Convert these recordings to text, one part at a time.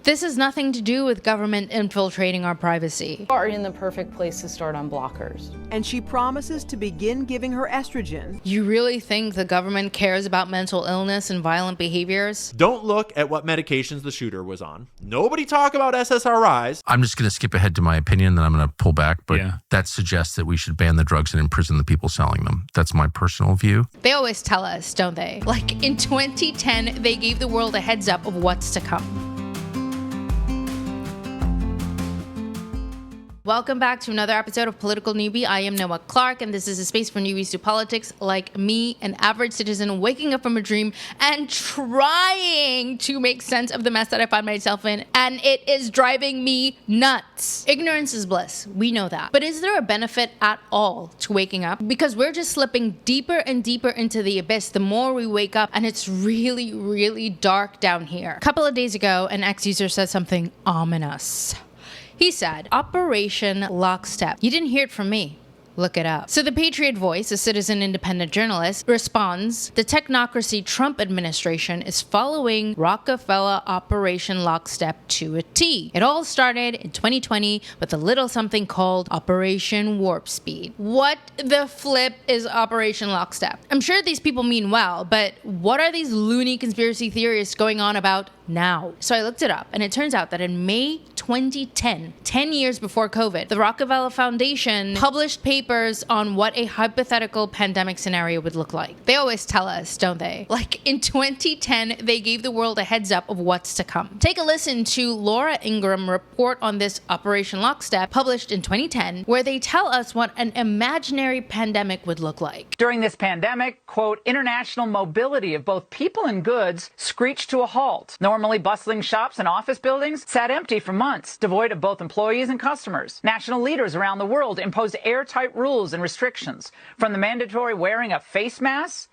This has nothing to do with government infiltrating our privacy. You are in the perfect place to start on blockers. And she promises to begin giving her estrogen. You really think the government cares about mental illness and violent behaviors? Don't look at what medications the shooter was on. Nobody talk about SSRIs. I'm just going to skip ahead to my opinion, then I'm going to pull back, but that suggests that we should ban the drugs and imprison the people selling them. That's my personal view. They always tell us, don't they? Like in 2010, they gave the world a heads up of what's to come. Welcome back to another episode of Political Newbie. I am Noah Clark, and this is a space for newbies to politics like me, an average citizen waking up from a dream and trying to make sense of the mess that I find myself in, and it is driving me nuts. Ignorance is bliss. We know that. But is there a benefit at all to waking up? Because we're just slipping deeper and deeper into the abyss the more we wake up, and it's really, really dark down here. A couple of days ago, an ex-user said something ominous. He said, Operation Lockstep. You didn't hear it from me. Look it up. So the Patriot Voice, a citizen independent journalist, responds, the technocracy Trump administration is following Rockefeller Operation Lockstep to a T. It all started in 2020 with a little something called Operation Warp Speed. What the flip is Operation Lockstep? I'm sure these people mean well, but what are these loony conspiracy theorists going on about now? So I looked it up, and it turns out that in May 2010, 10 years before COVID, the Rockefeller Foundation published papers on what a hypothetical pandemic scenario would look like. They always tell us, don't they? Like in 2010, they gave the world a heads up of what's to come. Take a listen to Laura Ingram report on this Operation Lockstep, published in 2010, where they tell us what an imaginary pandemic would look like. During this pandemic, quote, international mobility of both people and goods screeched to a halt. Normally bustling shops and office buildings sat empty for months, devoid of both employees and customers. National leaders around the world imposed airtight rules and restrictions, from the mandatory wearing of face masks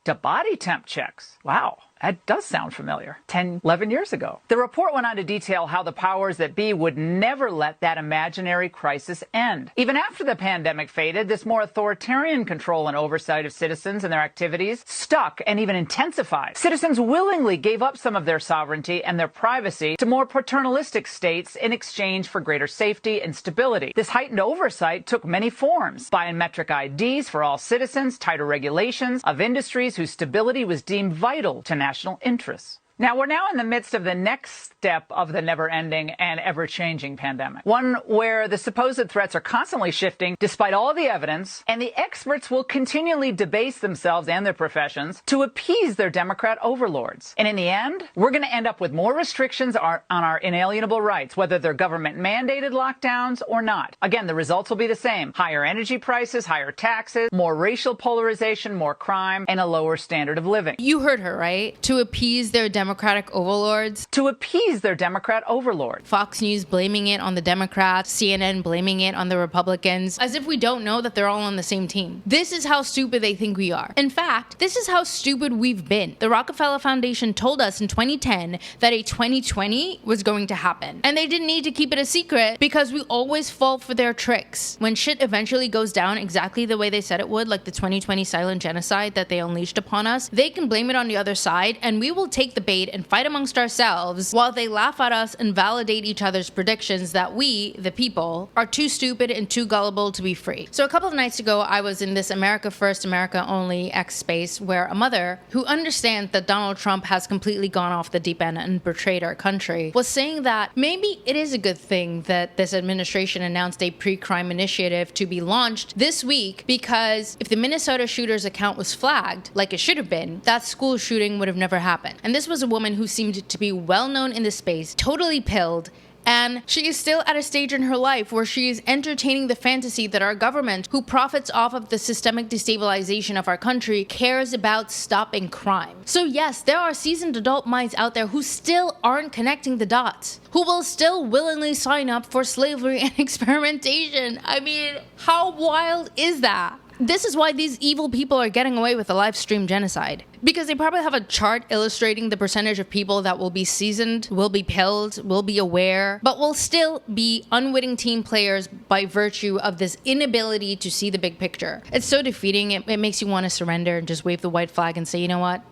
to body temp checks. Wow. That does sound familiar. 10, 11 years ago. The report went on to detail how the powers that be would never let that imaginary crisis end. Even after the pandemic faded, this more authoritarian control and oversight of citizens and their activities stuck and even intensified. Citizens willingly gave up some of their sovereignty and their privacy to more paternalistic states in exchange for greater safety and stability. This heightened oversight took many forms: biometric IDs for all citizens, tighter regulations of industries whose stability was deemed vital to national interests. Now, we're now in the midst of the next step of the never-ending and ever-changing pandemic, one where the supposed threats are constantly shifting despite all the evidence, and the experts will continually debase themselves and their professions to appease their Democrat overlords. And in the end, we're going to end up with more restrictions on our inalienable rights, whether they're government-mandated lockdowns or not. Again, the results will be the same: higher energy prices, higher taxes, more racial polarization, more crime, and a lower standard of living. You heard her, right? To appease their Democratic overlords. To appease their Democrat overlords. Fox News blaming it on the Democrats, CNN blaming it on the Republicans, as if we don't know that they're all on the same team. This is how stupid they think we are. In fact, this is how stupid we've been. The Rockefeller Foundation told us in 2010 that a 2020 was going to happen. And they didn't need to keep it a secret because we always fall for their tricks. When shit eventually goes down exactly the way they said it would, like the 2020 silent genocide that they unleashed upon us, they can blame it on the other side, and we will take the bait and fight amongst ourselves while they laugh at us and validate each other's predictions that we, the people, are too stupid and too gullible to be free. So a couple of nights ago, I was in this America First, America Only X space where a mother who understands that Donald Trump has completely gone off the deep end and betrayed our country was saying that maybe it is a good thing that this administration announced a pre-crime initiative to be launched this week, because if the Minnesota shooter's account was flagged, like it should have been, that school shooting would have never happened. And this was a woman who seemed to be well known in the space, totally pilled, and she is still at a stage in her life where she is entertaining the fantasy that our government, who profits off of the systemic destabilization of our country, cares about stopping crime. So yes, there are seasoned adult minds out there who still aren't connecting the dots, who will still willingly sign up for slavery and experimentation. I mean, how wild is that? This is why these evil people are getting away with a live stream genocide. Because they probably have a chart illustrating the percentage of people that will be seasoned, will be pilled, will be aware, but will still be unwitting team players by virtue of this inability to see the big picture. It's so defeating. It makes you want to surrender and just wave the white flag and say, you know what?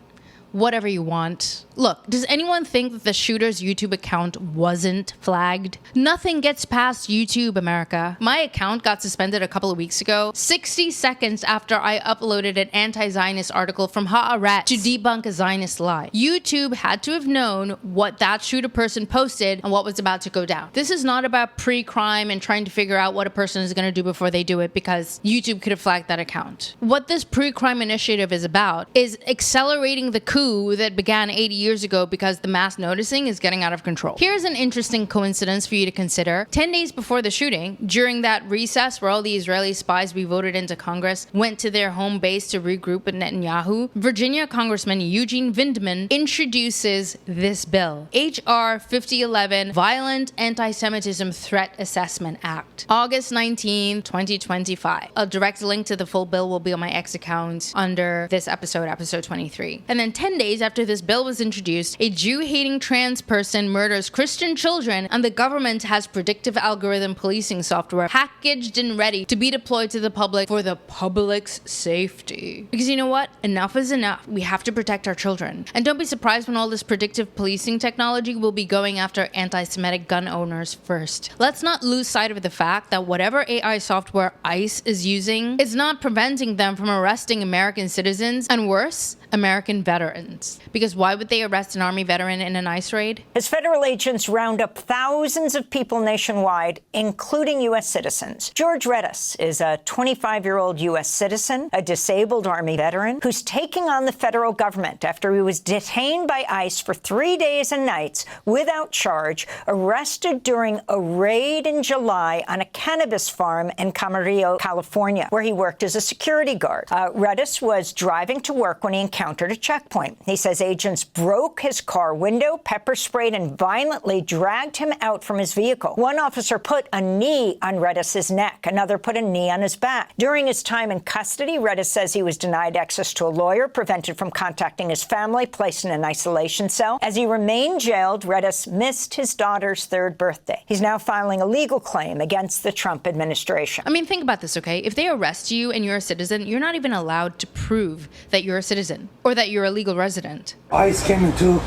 whatever you want. Look, does anyone think that the shooter's YouTube account wasn't flagged? Nothing gets past YouTube, America. My account got suspended a couple of weeks ago, 60 seconds after I uploaded an anti-Zionist article from Haaretz to debunk a Zionist lie. YouTube had to have known what that shooter person posted and what was about to go down. This is not about pre-crime and trying to figure out what a person is going to do before they do it, because YouTube could have flagged that account. What this pre-crime initiative is about is accelerating the coup that began 80 years ago because the mass noticing is getting out of control. Here's an interesting coincidence for you to consider. 10 days before the shooting, during that recess where all the Israeli spies we voted into Congress went to their home base to regroup with Netanyahu, Virginia Congressman Eugene Vindman introduces this bill, H.R. 5011, Violent Anti-Semitism Threat Assessment Act, August 19, 2025. A direct link to the full bill will be on my X account under this episode, episode 23. And then 10 days after this bill was introduced, a Jew-hating trans person murders Christian children, and the government has predictive algorithm policing software packaged and ready to be deployed to the public for the public's safety. Because you know what? Enough is enough. We have to protect our children. And don't be surprised when all this predictive policing technology will be going after anti-Semitic gun owners first. Let's not lose sight of the fact that whatever AI software ICE is using is not preventing them from arresting American citizens, and worse, American veterans. Because why would they arrest an Army veteran in an ICE raid? As federal agents round up thousands of people nationwide, including U.S. citizens. George Redis is a 25-year-old U.S. citizen, a disabled Army veteran, who's taking on the federal government after he was detained by ICE for 3 days and nights without charge, arrested during a raid in July on a cannabis farm in Camarillo, California, where he worked as a security guard. Redis was driving to work when he encountered a checkpoint. He says agents broke his car window, pepper sprayed, and violently dragged him out from his vehicle. One officer put a knee on Redis's neck. Another put a knee on his back. During his time in custody, Redis says he was denied access to a lawyer, prevented from contacting his family, placed in an isolation cell. As he remained jailed, Redis missed his daughter's 3rd birthday. He's now filing a legal claim against the Trump administration. I mean, think about this, okay? If they arrest you and you're a citizen, you're not even allowed to prove that you're a citizen or that you're a legal resident. ICE came and took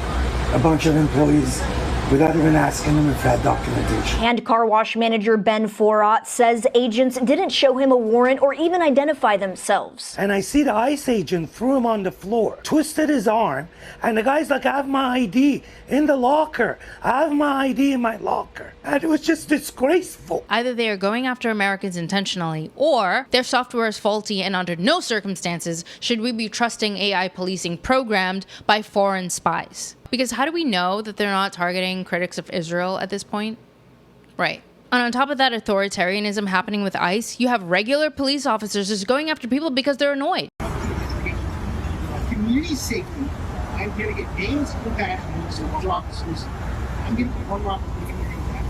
a bunch of employees without even asking them if they had documentation. And car wash manager Ben Forat says agents didn't show him a warrant or even identify themselves. And I see the ICE agent threw him on the floor, twisted his arm, and the guy's like, I have my ID in the locker. I have my ID in my locker. And it was just disgraceful. Either they are going after Americans intentionally, or their software is faulty, and under no circumstances should we be trusting AI policing programmed by foreign spies. Because how do we know that they're not targeting critics of Israel at this point? Right. And on top of that authoritarianism happening with ICE, you have regular police officers just going after people because they're annoyed. Community safety. I'm going to get names of compassion, so one officers. I'm going to get one officer to get that.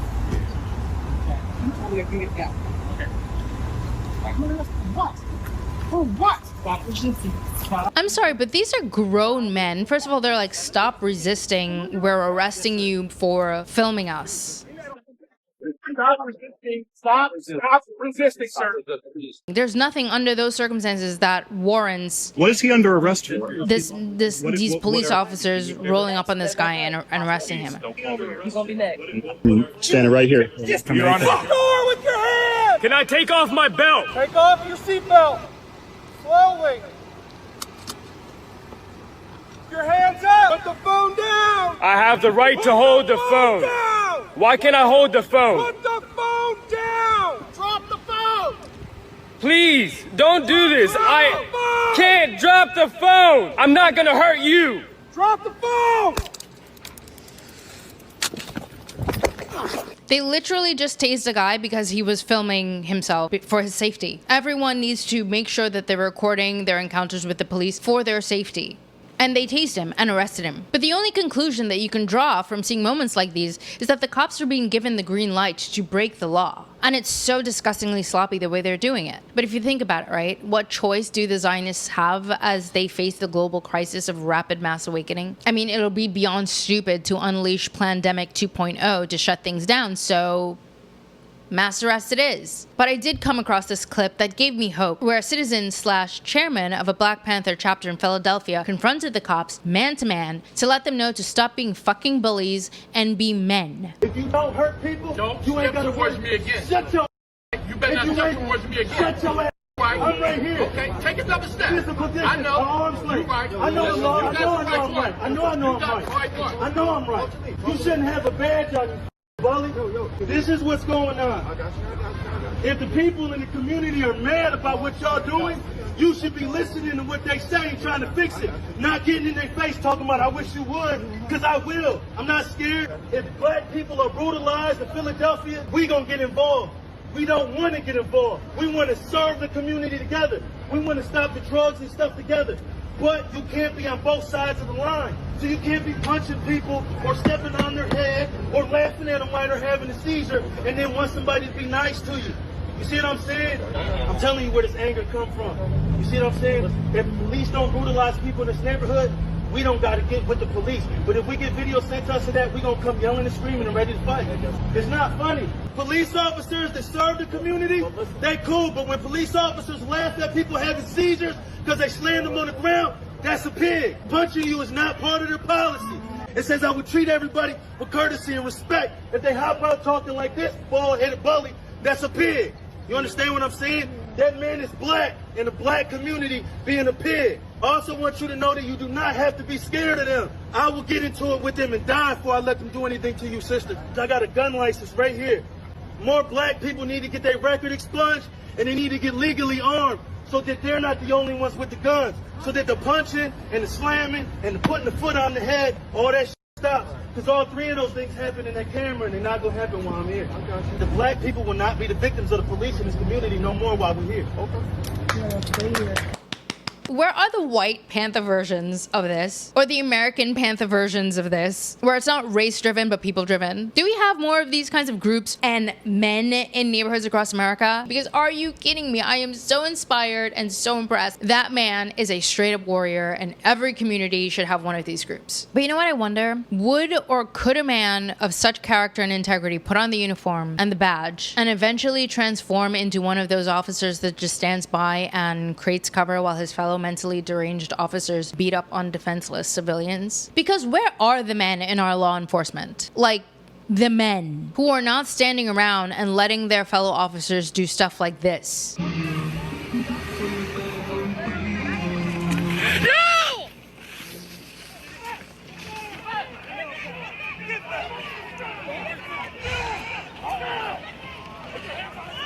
Okay. You told me I can get that. Okay. What? For what? I'm sorry, but these are grown men. First of all, they're like, stop resisting. We're arresting you for filming us. Stop resisting. Stop resisting, sir. There's nothing under those circumstances that warrants. What is he under arrest for? These police officers rolling up on this guy and arresting him. He's gonna be next. Standing right here. You're on the door with your hand. Can I take off my belt? Take off your seatbelt. Slowly. Your hands up. Put the phone down. I have the right to hold the phone. Down. Why can't I hold the phone? Put the phone down. Drop the phone. Please, don't do this. I can't drop the phone. I'm not gonna hurt you. Drop the phone. They literally just tased a guy because he was filming himself for his safety. Everyone needs to make sure that they're recording their encounters with the police for their safety. And they tased him and arrested him. But the only conclusion that you can draw from seeing moments like these is that the cops are being given the green light to break the law. And it's so disgustingly sloppy the way they're doing it. But if you think about it, right, what choice do the Zionists have as they face the global crisis of rapid mass awakening? I mean, it'll be beyond stupid to unleash Plandemic 2.0 to shut things down, so mass arrest it is. But I did come across this clip that gave me hope, where a citizen/chairman of a Black Panther chapter in Philadelphia confronted the cops man to man to let them know to stop being fucking bullies and be men. If you don't hurt people, you ain't gonna towards me again. Shut your You better not step towards me again. Shut your ass. I'm right here. Okay, take another step. Physical distance. I know. Arms length. Right. I know I'm right. I'm right. I know I'm right. I know I'm right. You shouldn't have a badge on you, bully. This is what's going on. If the people in the community are mad about what y'all doing, you should be listening to what they say and trying to fix it. Not getting in their face talking about, I wish you would, because I will. I'm not scared. If black people are brutalized in Philadelphia, we gonna get involved. We don't want to get involved. We want to serve the community together. We want to stop the drugs and stuff together. But you can't be on both sides of the line. So you can't be punching people or stepping on their head or laughing at them while they're having a seizure and then want somebody to be nice to you. You see what I'm saying? I'm telling you where this anger come from. You see what I'm saying? If the police don't brutalize people in this neighborhood, we don't got to get with the police. But if we get video sent to us of that, we going to come yelling and screaming and ready to fight. It's not funny. Police officers that serve the community, they cool. But when police officers laugh at people having seizures because they slammed them on the ground, that's a pig. Punching you is not part of their policy. It says I would treat everybody with courtesy and respect. If they hop out talking like this, bald-headed bully, that's a pig. You understand what I'm saying? That man is black in the black community being a pig. I also want you to know that you do not have to be scared of them. I will get into it with them and die before I let them do anything to you, sister. I got a gun license right here. More black people need to get their record expunged and they need to get legally armed so that they're not the only ones with the guns. So that the punching and the slamming and the putting the foot on the head, all that shit stops. Because all three of those things happen in that camera and they're not going to happen while I'm here. The black people will not be the victims of the police in this community no more while we're here. Okay. Where are the white Panther versions of this? Or the American Panther versions of this? Where it's not race-driven, but people-driven? Do we have more of these kinds of groups and men in neighborhoods across America? Because are you kidding me? I am so inspired and so impressed. That man is a straight-up warrior, and every community should have one of these groups. But you know what I wonder? Would or could a man of such character and integrity put on the uniform and the badge and eventually transform into one of those officers that just stands by and creates cover while his fellow mentally deranged officers beat up on defenseless civilians? Because where are the men in our law enforcement? Like, the men who are not standing around and letting their fellow officers do stuff like this. No!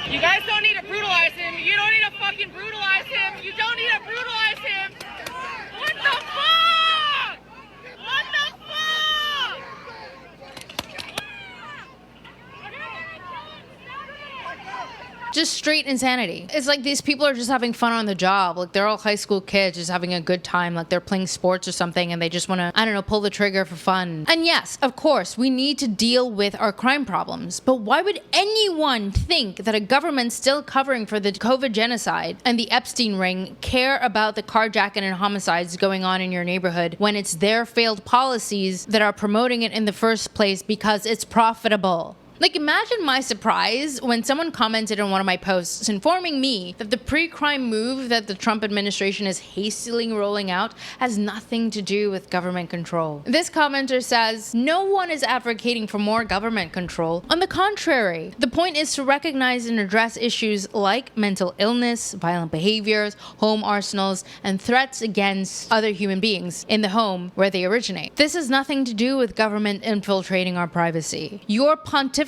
You guys don't need to brutalize him. You don't need to fucking brutalize him. You don't need to brutalize him. What the fuck? What the fuck? Just straight insanity. It's like these people are just having fun on the job. Like they're all high school kids just having a good time. Like they're playing sports or something and they just want to, I don't know, pull the trigger for fun. And yes, of course, we need to deal with our crime problems. But why would anyone think that a government still covering for the COVID genocide and the Epstein ring care about the carjacking and homicides going on in your neighborhood when it's their failed policies that are promoting it in the first place because it's profitable? Like, imagine my surprise when someone commented on one of my posts informing me that the pre-crime move that the Trump administration is hastily rolling out has nothing to do with government control. This commenter says, no one is advocating for more government control. On the contrary, the point is to recognize and address issues like mental illness, violent behaviors, home arsenals, and threats against other human beings in the home where they originate. This has nothing to do with government infiltrating our privacy. Your pontificating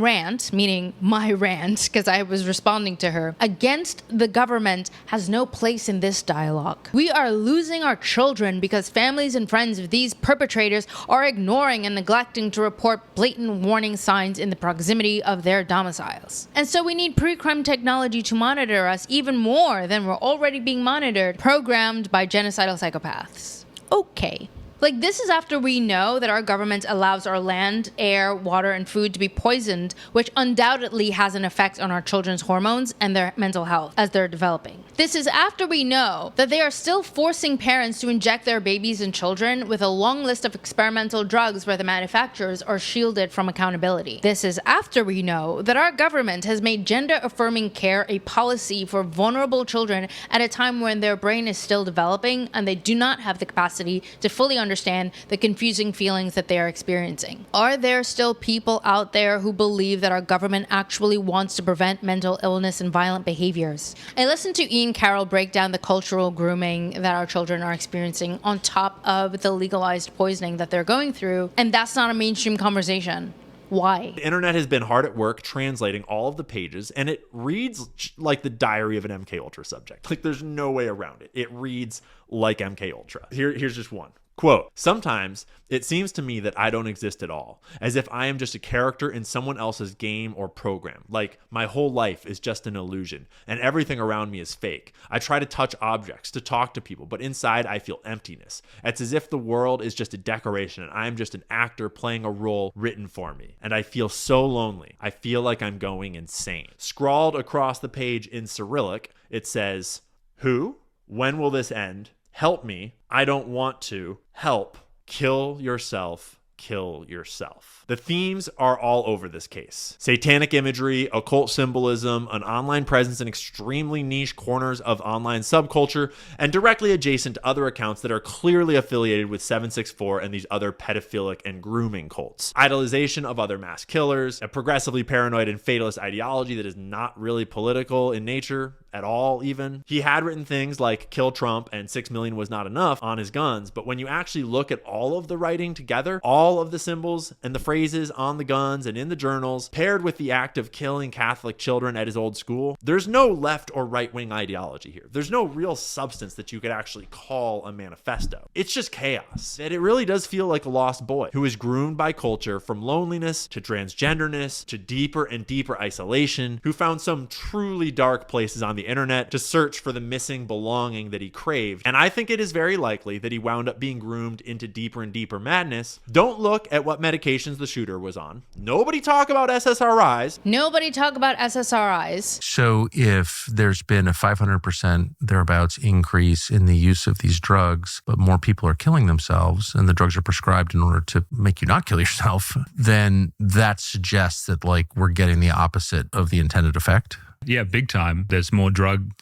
rant, meaning my rant, because I was responding to her, against the government has no place in this dialogue. We are losing our children because families and friends of these perpetrators are ignoring and neglecting to report blatant warning signs in the proximity of their domiciles. And so we need pre-crime technology to monitor us even more than we're already being monitored, programmed by genocidal psychopaths. Okay. Like, this is after we know that our government allows our land, air, water, and food to be poisoned, which undoubtedly has an effect on our children's hormones and their mental health as they're developing. This is after we know that they are still forcing parents to inject their babies and children with a long list of experimental drugs where the manufacturers are shielded from accountability. This is after we know that our government has made gender-affirming care a policy for vulnerable children at a time when their brain is still developing and they do not have the capacity to fully understand the confusing feelings that they are experiencing. Are there still people out there who believe that our government actually wants to prevent mental illness and violent behaviors? I listened to Ian Carroll break down the cultural grooming that our children are experiencing on top of the legalized poisoning that they're going through, and that's not a mainstream conversation. Why? The internet has been hard at work translating all of the pages, and it reads like the diary of an MK Ultra subject. Like, there's no way around it. It reads like MK Ultra. Here's just one. Quote, sometimes it seems to me that I don't exist at all, as if I am just a character in someone else's game or program. Like my whole life is just an illusion and everything around me is fake. I try to touch objects, to talk to people, but inside I feel emptiness. It's as if the world is just a decoration and I'm just an actor playing a role written for me. And I feel so lonely. I feel like I'm going insane. Scrawled across the page in Cyrillic, it says, who? When will this end? Help me. I don't want to. Help. Kill yourself. Kill yourself. The themes are all over this case. Satanic imagery, occult symbolism, an online presence in extremely niche corners of online subculture, and directly adjacent to other accounts that are clearly affiliated with 764 and these other pedophilic and grooming cults. Idolization of other mass killers, a progressively paranoid and fatalist ideology that is not really political in nature at all even. He had written things like kill Trump and 6 million was not enough on his guns, but when you actually look at all of the writing together, all of the symbols and the phrases on the guns and in the journals, paired with the act of killing Catholic children at his old school, there's no left or right-wing ideology here. There's no real substance that you could actually call a manifesto. It's just chaos. And it really does feel like a lost boy who is groomed by culture from loneliness to transgenderness to deeper and deeper isolation, who found some truly dark places on the internet to search for the missing belonging that he craved. And I think it is very likely that he wound up being groomed into deeper and deeper madness. Don't look at what medications the shooter was on. Nobody talk about SSRIs. Nobody talk about SSRIs. So if there's been a 500% thereabouts increase in the use of these drugs, but more people are killing themselves and the drugs are prescribed in order to make you not kill yourself, then that suggests that like we're getting the opposite of the intended effect. Yeah, big time. There's more drug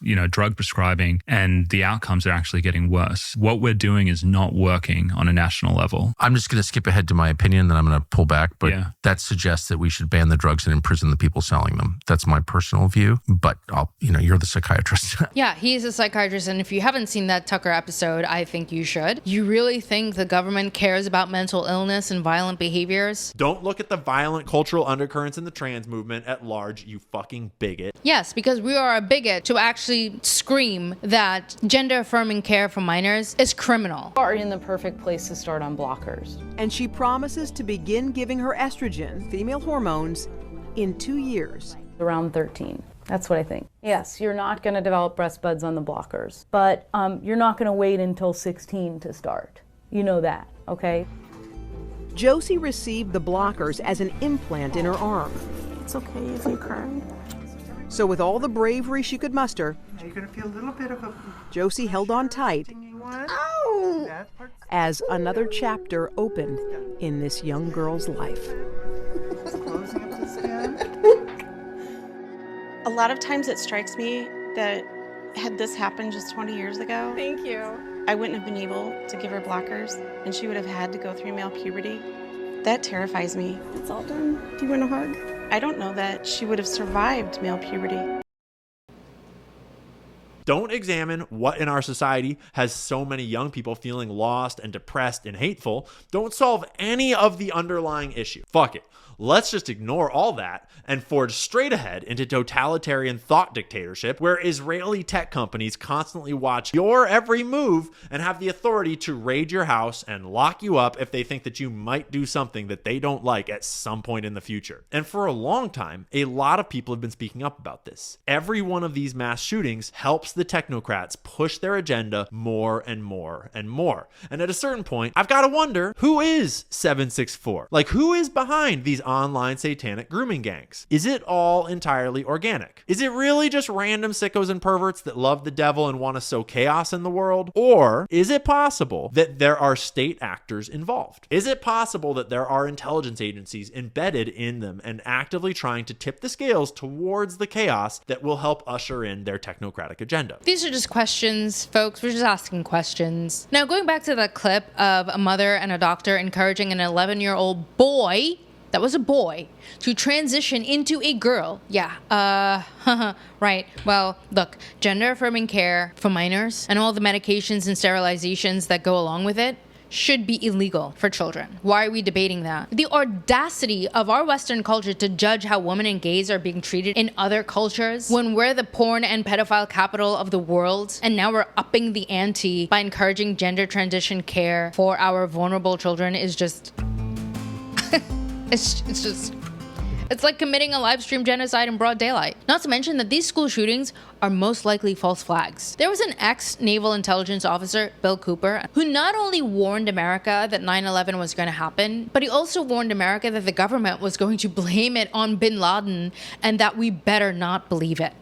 prescribing and the outcomes are actually getting worse. What we're doing is not working on a national level. I'm just going to skip ahead to my opinion, then I'm going to pull back. But that suggests that we should ban the drugs and imprison the people selling them. That's my personal view. But you're the psychiatrist. Yeah, he's a psychiatrist. And if you haven't seen that Tucker episode, I think you should. You really think the government cares about mental illness and violent behaviors? Don't look at the violent cultural undercurrents in the trans movement at large, you fucking bigot. Yes, because we are a bigot to actually scream that gender-affirming care for minors is criminal. You are in the perfect place to start on blockers. And she promises to begin giving her estrogen, female hormones, in 2 years. Around 13. That's what I think. Yes, you're not going to develop breast buds on the blockers, but you're not going to wait until 16 to start. You know that, okay? Josie received the blockers as an implant in her arm. It's okay if you cry. So with all the bravery she could muster, you're going to feel a little bit of a... Josie held on tight as another chapter opened in this young girl's life. A lot of times it strikes me that had this happened just 20 years ago, Thank you. I wouldn't have been able to give her blockers and she would have had to go through male puberty. That terrifies me. It's all done. Do you want a hug? I don't know that she would have survived male puberty. Don't examine what in our society has so many young people feeling lost and depressed and hateful. Don't solve any of the underlying issue. Fuck it. Let's just ignore all that and forge straight ahead into totalitarian thought dictatorship where Israeli tech companies constantly watch your every move and have the authority to raid your house and lock you up if they think that you might do something that they don't like at some point in the future. And for a long time, a lot of people have been speaking up about this. Every one of these mass shootings helps the technocrats push their agenda more and more and more. And at a certain point, I've got to wonder, who is 764? Like, who is behind these online satanic grooming gangs? Is it all entirely organic? Is it really just random sickos and perverts that love the devil and want to sow chaos in the world? Or is it possible that there are state actors involved? Is it possible that there are intelligence agencies embedded in them and actively trying to tip the scales towards the chaos that will help usher in their technocratic agenda? These are just questions, folks. We're just asking questions. Now, going back to that clip of a mother and a doctor encouraging an 11-year-old boy, that was a boy, to transition into a girl. Yeah, right. Well, look, gender-affirming care for minors and all the medications and sterilizations that go along with it should be illegal for children. Why are we debating that? The audacity of our Western culture to judge how women and gays are being treated in other cultures when we're the porn and pedophile capital of the world, and now we're upping the ante by encouraging gender transition care for our vulnerable children is just... It's like committing a live stream genocide in broad daylight. Not to mention that these school shootings are most likely false flags. There was an ex-naval intelligence officer, Bill Cooper, who not only warned America that 9/11 was going to happen, but he also warned America that the government was going to blame it on bin Laden and that we better not believe it.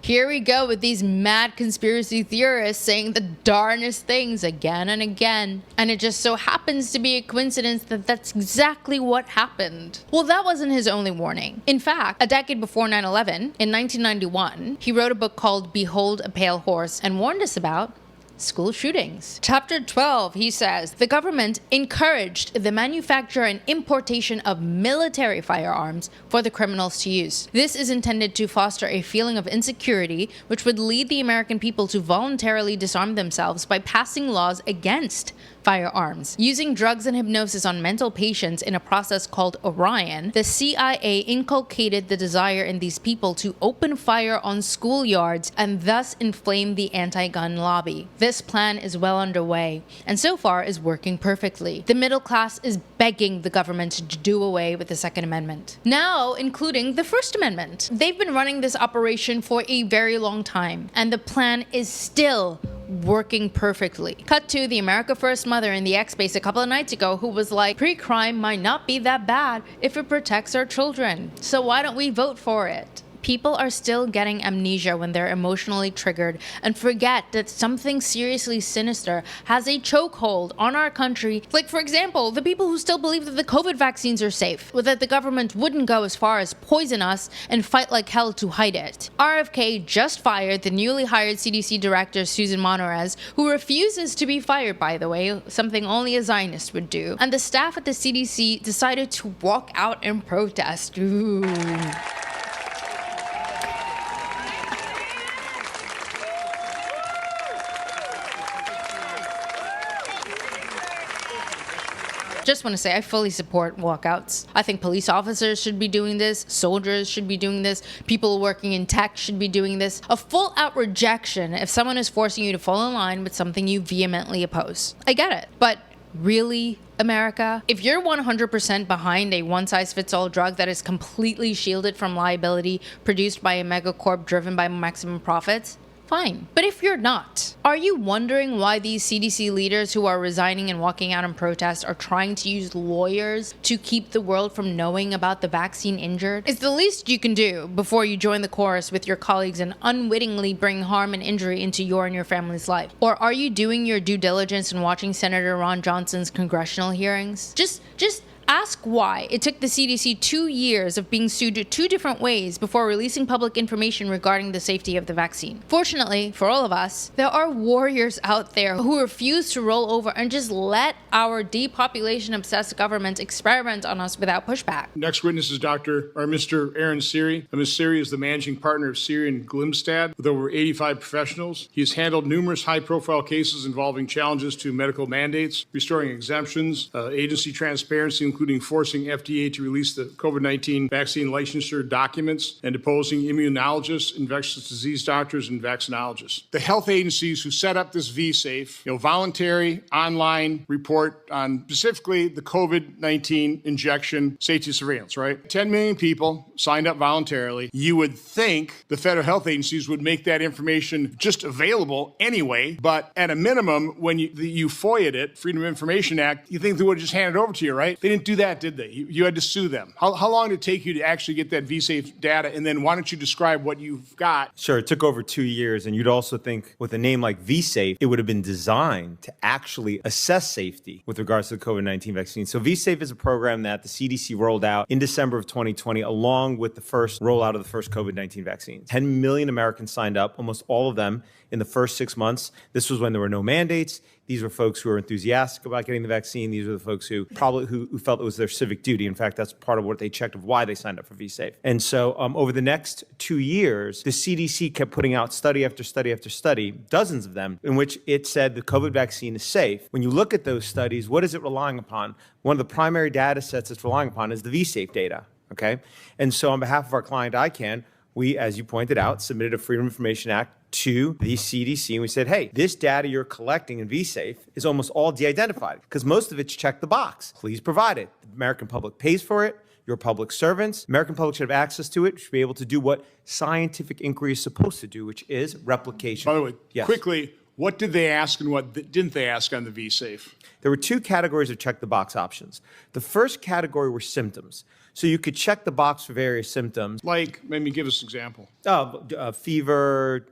Here we go with these mad conspiracy theorists saying the darnest things again and again. And it just so happens to be a coincidence that that's exactly what happened. Well, that wasn't his only warning. In fact, a decade before 9/11, in 1991, he wrote a book called Behold a Pale Horse and warned us about school shootings. Chapter 12, he says, the government encouraged the manufacture and importation of military firearms for the criminals to use. This is intended to foster a feeling of insecurity, which would lead the American people to voluntarily disarm themselves by passing laws against firearms. Using drugs and hypnosis on mental patients in a process called Orion, the CIA inculcated the desire in these people to open fire on schoolyards and thus inflame the anti-gun lobby. This plan is well underway, and so far is working perfectly. The middle class is begging the government to do away with the Second Amendment, now including the First Amendment. They've been running this operation for a very long time, and the plan is still working perfectly. Cut to the America First mother in the X Space a couple of nights ago who was like, pre-crime might not be that bad if it protects our children, so why don't we vote for it? People are still getting amnesia when they're emotionally triggered and forget that something seriously sinister has a chokehold on our country. Like, for example, the people who still believe that the COVID vaccines are safe, or that the government wouldn't go as far as poison us and fight like hell to hide it. RFK just fired the newly hired CDC director, Susan Monterez, who refuses to be fired, by the way, something only a Zionist would do. And the staff at the CDC decided to walk out and protest. Ooh. Just want to say I fully support walkouts. I think police officers should be doing this, soldiers should be doing this, people working in tech should be doing this. A full-out rejection if someone is forcing you to fall in line with something you vehemently oppose. I get it, but really, America? If you're 100% behind a one-size-fits-all drug that is completely shielded from liability, produced by a megacorp driven by maximum profits, fine. But if you're not, are you wondering why these CDC leaders who are resigning and walking out in protest are trying to use lawyers to keep the world from knowing about the vaccine injured? It's the least you can do before you join the chorus with your colleagues and unwittingly bring harm and injury into your and your family's life. Or are you doing your due diligence and watching Senator Ron Johnson's congressional hearings? Just ask why it took the CDC 2 years of being sued 2 different ways before releasing public information regarding the safety of the vaccine. Fortunately, for all of us, there are warriors out there who refuse to roll over and just let our depopulation-obsessed government experiment on us without pushback. Next witness is Mr. Aaron Siri. Ms. Siri is the managing partner of Siri and Glimstad with over 85 professionals. He has handled numerous high-profile cases involving challenges to medical mandates, restoring exemptions, agency transparency, including forcing FDA to release the COVID-19 vaccine licensure documents and deposing immunologists, infectious disease doctors, and vaccinologists. The health agencies who set up this V-Safe, voluntary online report on specifically the COVID-19 injection safety surveillance, right? 10 million people signed up voluntarily. You would think the federal health agencies would make that information just available anyway, but at a minimum, when you FOIA'd it, Freedom of Information Act, you think they would have just handed it over to you, right? They didn't do that, did they? You had to sue them. How long did it take you to actually get that V-Safe data? And then why don't you describe what you've got? Sure, it took over 2 years, and you'd also think with a name like V-Safe, it would have been designed to actually assess safety with regards to the COVID-19 vaccine. So V-Safe is a program that the CDC rolled out in December of 2020, along with the first rollout of the first COVID-19 vaccine. 10 million Americans signed up, almost all of them in the first 6 months. This was when there were no mandates. These were folks who were enthusiastic about getting the vaccine. These were the folks who probably who felt it was their civic duty. In fact, that's part of what they checked of why they signed up for V-Safe. And so over the next 2 years, the CDC kept putting out study after study after study, dozens of them, in which it said the COVID vaccine is safe. When you look at those studies, what is it relying upon? One of the primary data sets it's relying upon is the V-Safe data, okay? And so on behalf of our client, ICANN, we, as you pointed out, submitted a Freedom of Information Act to the CDC, and we said, hey, this data you're collecting in V-Safe is almost all de-identified because most of it's checked the box. Please provide it. The American public pays for it. You're public servants. American public should have access to it, should be able to do what scientific inquiry is supposed to do, which is replication. By the way, quickly, what did they ask and what didn't they ask on the V-Safe? There were two categories of check the box options. The first category were symptoms. So you could check the box for various symptoms. Like, maybe give us an example. Fever,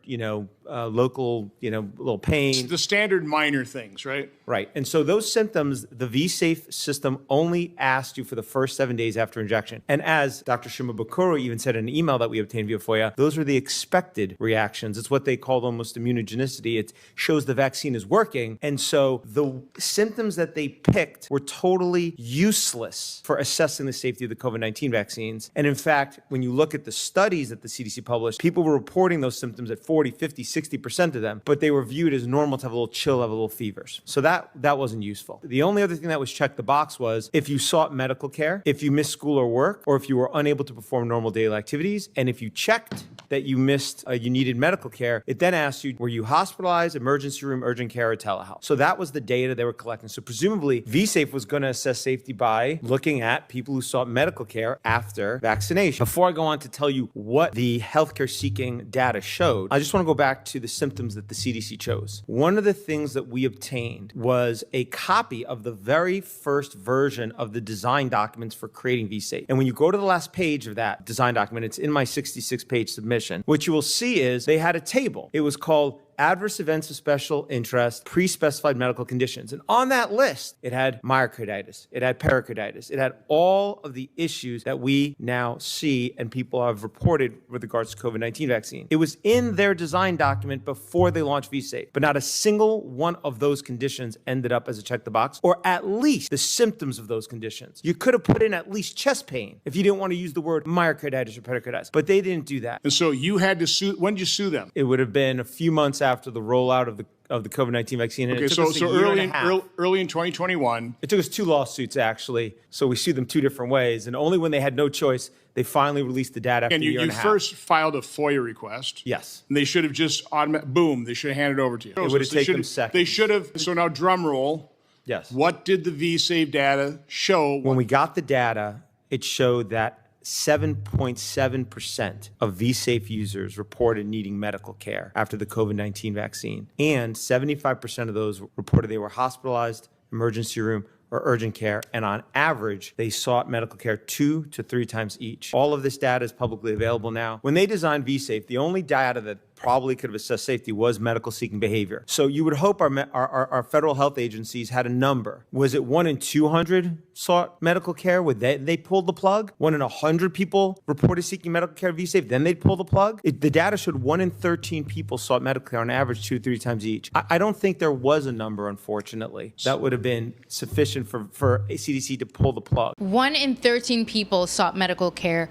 local, little pain. The standard minor things, right? Right. And so those symptoms, the V-Safe system only asked you for the first 7 days after injection. And as Dr. Shimabukuro even said in an email that we obtained via FOIA, those are the expected reactions. It's what they call almost immunogenicity. It shows the vaccine is working. And so the symptoms that they picked were totally useless for assessing the safety of the COVID-19 vaccines. And in fact, when you look at the studies that the CDC published, people were reporting those symptoms at 40, 50, 60% of them, but they were viewed as normal to have a little chill, have a little fevers. So that wasn't useful. The only other thing that was checked the box was if you sought medical care, if you missed school or work, or if you were unable to perform normal daily activities. And if you checked that you needed medical care, it then asked you, were you hospitalized, emergency room, urgent care, or telehealth? So that was the data they were collecting. So presumably, V-Safe was going to assess safety by looking at people who sought medical care after vaccination. Before I go on to tell you what the healthcare seeking data showed, I just want to go back to the symptoms that the CDC chose. One of the things that we obtained was a copy of the very first version of the design documents for creating V-Safe. And when you go to the last page of that design document, it's in my 66-page submission. What you will see is they had a table. It was called Adverse Events of Special Interest, Pre-Specified Medical Conditions. And on that list, it had myocarditis, it had pericarditis, it had all of the issues that we now see and people have reported with regards to COVID-19 vaccine. It was in their design document before they launched V-Safe, but not a single one of those conditions ended up as a check the box, or at least the symptoms of those conditions. You could have put in at least chest pain if you didn't want to use the word myocarditis or pericarditis, but they didn't do that. And so you had to sue. When did you sue them? It would have been a few months after the rollout of the COVID-19 vaccine. And okay, it took us a year and a half. early in 2021. It took us 2 lawsuits, actually. So we sued them 2 different ways. And only when they had no choice, they finally released the data after a year and a half. And you first filed a FOIA request. Yes. And they should have just, boom, they should have handed it over to you. It would have taken them seconds. They should have. So now drum roll. Yes. What did the V-Safe data show? When we got the data, it showed that 7.7% of V-Safe users reported needing medical care after the COVID-19 vaccine. And 75% of those reported they were hospitalized, emergency room, or urgent care. And on average, they sought medical care 2 to 3 times each. All of this data is publicly available now. When they designed V-Safe, the only data that probably could have assessed safety was medical seeking behavior. So you would hope our federal health agencies had a number. Was it 1 in 200 sought medical care? They pulled the plug? 1 in 100 people reported seeking medical care V-Safe, then they'd pull the plug? The data showed 1 in 13 people sought medical care on average 2 to 3 times each. I don't think there was a number, unfortunately, that would have been sufficient for a CDC to pull the plug. 1 in 13 people sought medical care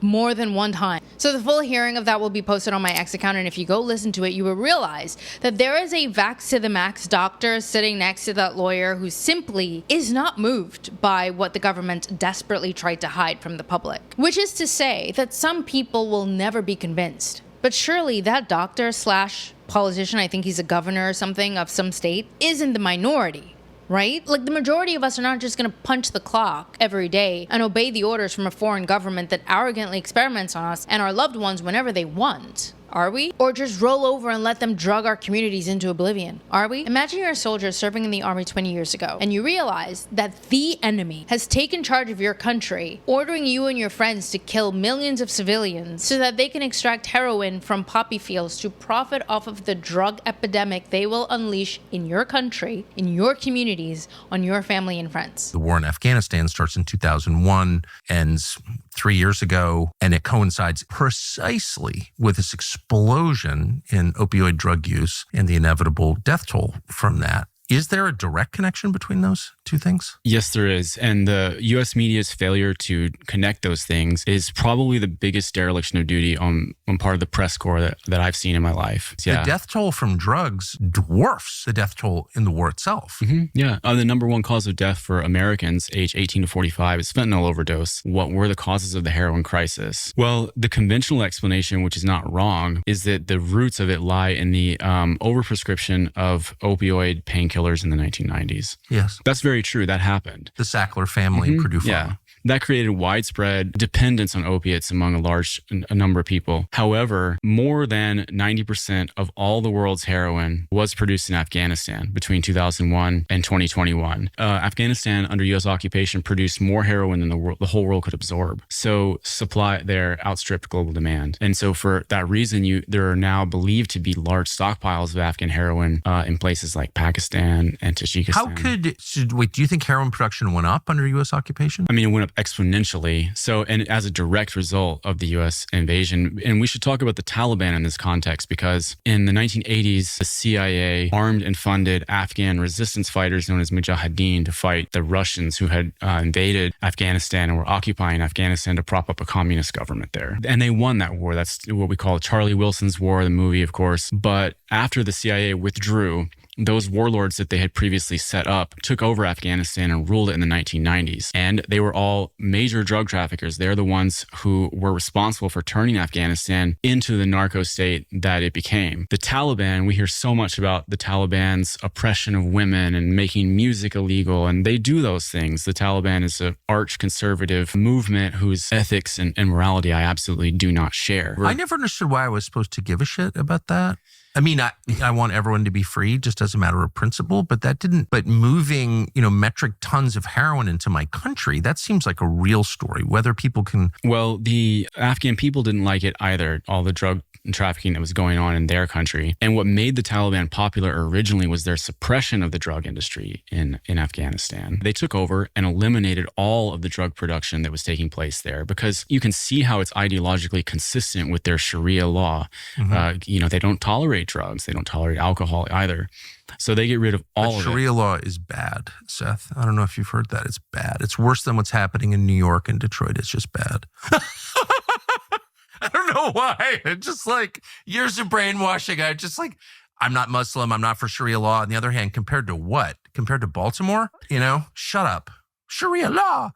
more than one time. So the full hearing of that will be posted on my X account, and if you go listen to it, you will realize that there is a vax to the max doctor sitting next to that lawyer who simply is not moved by what the government desperately tried to hide from the public. Which is to say that some people will never be convinced. But surely that doctor / politician, I think he's a governor or something of some state, is in the minority. Right? Like, the majority of us are not just going to punch the clock every day and obey the orders from a foreign government that arrogantly experiments on us and our loved ones whenever they want. Are we? Or just roll over and let them drug our communities into oblivion? Are we? Imagine you're a soldier serving in the army 20 years ago, and you realize that the enemy has taken charge of your country, ordering you and your friends to kill millions of civilians so that they can extract heroin from poppy fields to profit off of the drug epidemic they will unleash in your country, in your communities, on your family and friends. The war in Afghanistan starts in 2001, ends 3 years ago, and it coincides precisely with this explosion in opioid drug use and the inevitable death toll from that. Is there a direct connection between those two things? Yes, there is. And the U.S. media's failure to connect those things is probably the biggest dereliction of duty on part of the press corps that I've seen in my life. Yeah. The death toll from drugs dwarfs the death toll in the war itself. Mm-hmm. Yeah. The number one cause of death for Americans age 18 to 45 is fentanyl overdose. What were the causes of the heroin crisis? Well, the conventional explanation, which is not wrong, is that the roots of it lie in the overprescription of opioid painkillers in the 1990s. Yes. That's very true. That happened. The Sackler family, Purdue Pharma. Yeah. That created widespread dependence on opiates among a number of people. However, more than 90% of all the world's heroin was produced in Afghanistan between 2001 and 2021. Afghanistan, under U.S. occupation, produced more heroin than the whole world could absorb. So supply there outstripped global demand. And so for that reason, there are now believed to be large stockpiles of Afghan heroin in places like Pakistan and Tajikistan. Wait, do you think heroin production went up under U.S. occupation? I mean, it went up exponentially. So, and as a direct result of the U.S. invasion, and we should talk about the Taliban in this context, because in the 1980s, the CIA armed and funded Afghan resistance fighters known as Mujahideen to fight the Russians who had invaded Afghanistan and were occupying Afghanistan to prop up a communist government there. And they won that war. That's what we call Charlie Wilson's War, the movie, of course. But after the CIA withdrew, those warlords that they had previously set up took over Afghanistan and ruled it in the 1990s. And they were all major drug traffickers. They're the ones who were responsible for turning Afghanistan into the narco state that it became. The Taliban, we hear so much about the Taliban's oppression of women and making music illegal, and they do those things. The Taliban is an arch conservative movement whose ethics and morality I absolutely do not share. I never understood why I was supposed to give a shit about that. I mean, I want everyone to be free just as a matter of principle, but but moving, metric tons of heroin into my country, that seems like a real story, whether people can. Well, the Afghan people didn't like it either, all the drug and trafficking that was going on in their country. And what made the Taliban popular originally was their suppression of the drug industry in Afghanistan. They took over and eliminated all of the drug production that was taking place there, because you can see how it's ideologically consistent with their Sharia law. Mm-hmm. They don't tolerate drugs. They don't tolerate alcohol either. So they get rid of all of it. Sharia law is bad, Seth. I don't know if you've heard that. It's bad. It's worse than what's happening in New York and Detroit. It's just bad. I don't know why. It's just like years of brainwashing. I'm not Muslim. I'm not for Sharia law. On the other hand, compared to what? Compared to Baltimore? Shut up. Sharia law.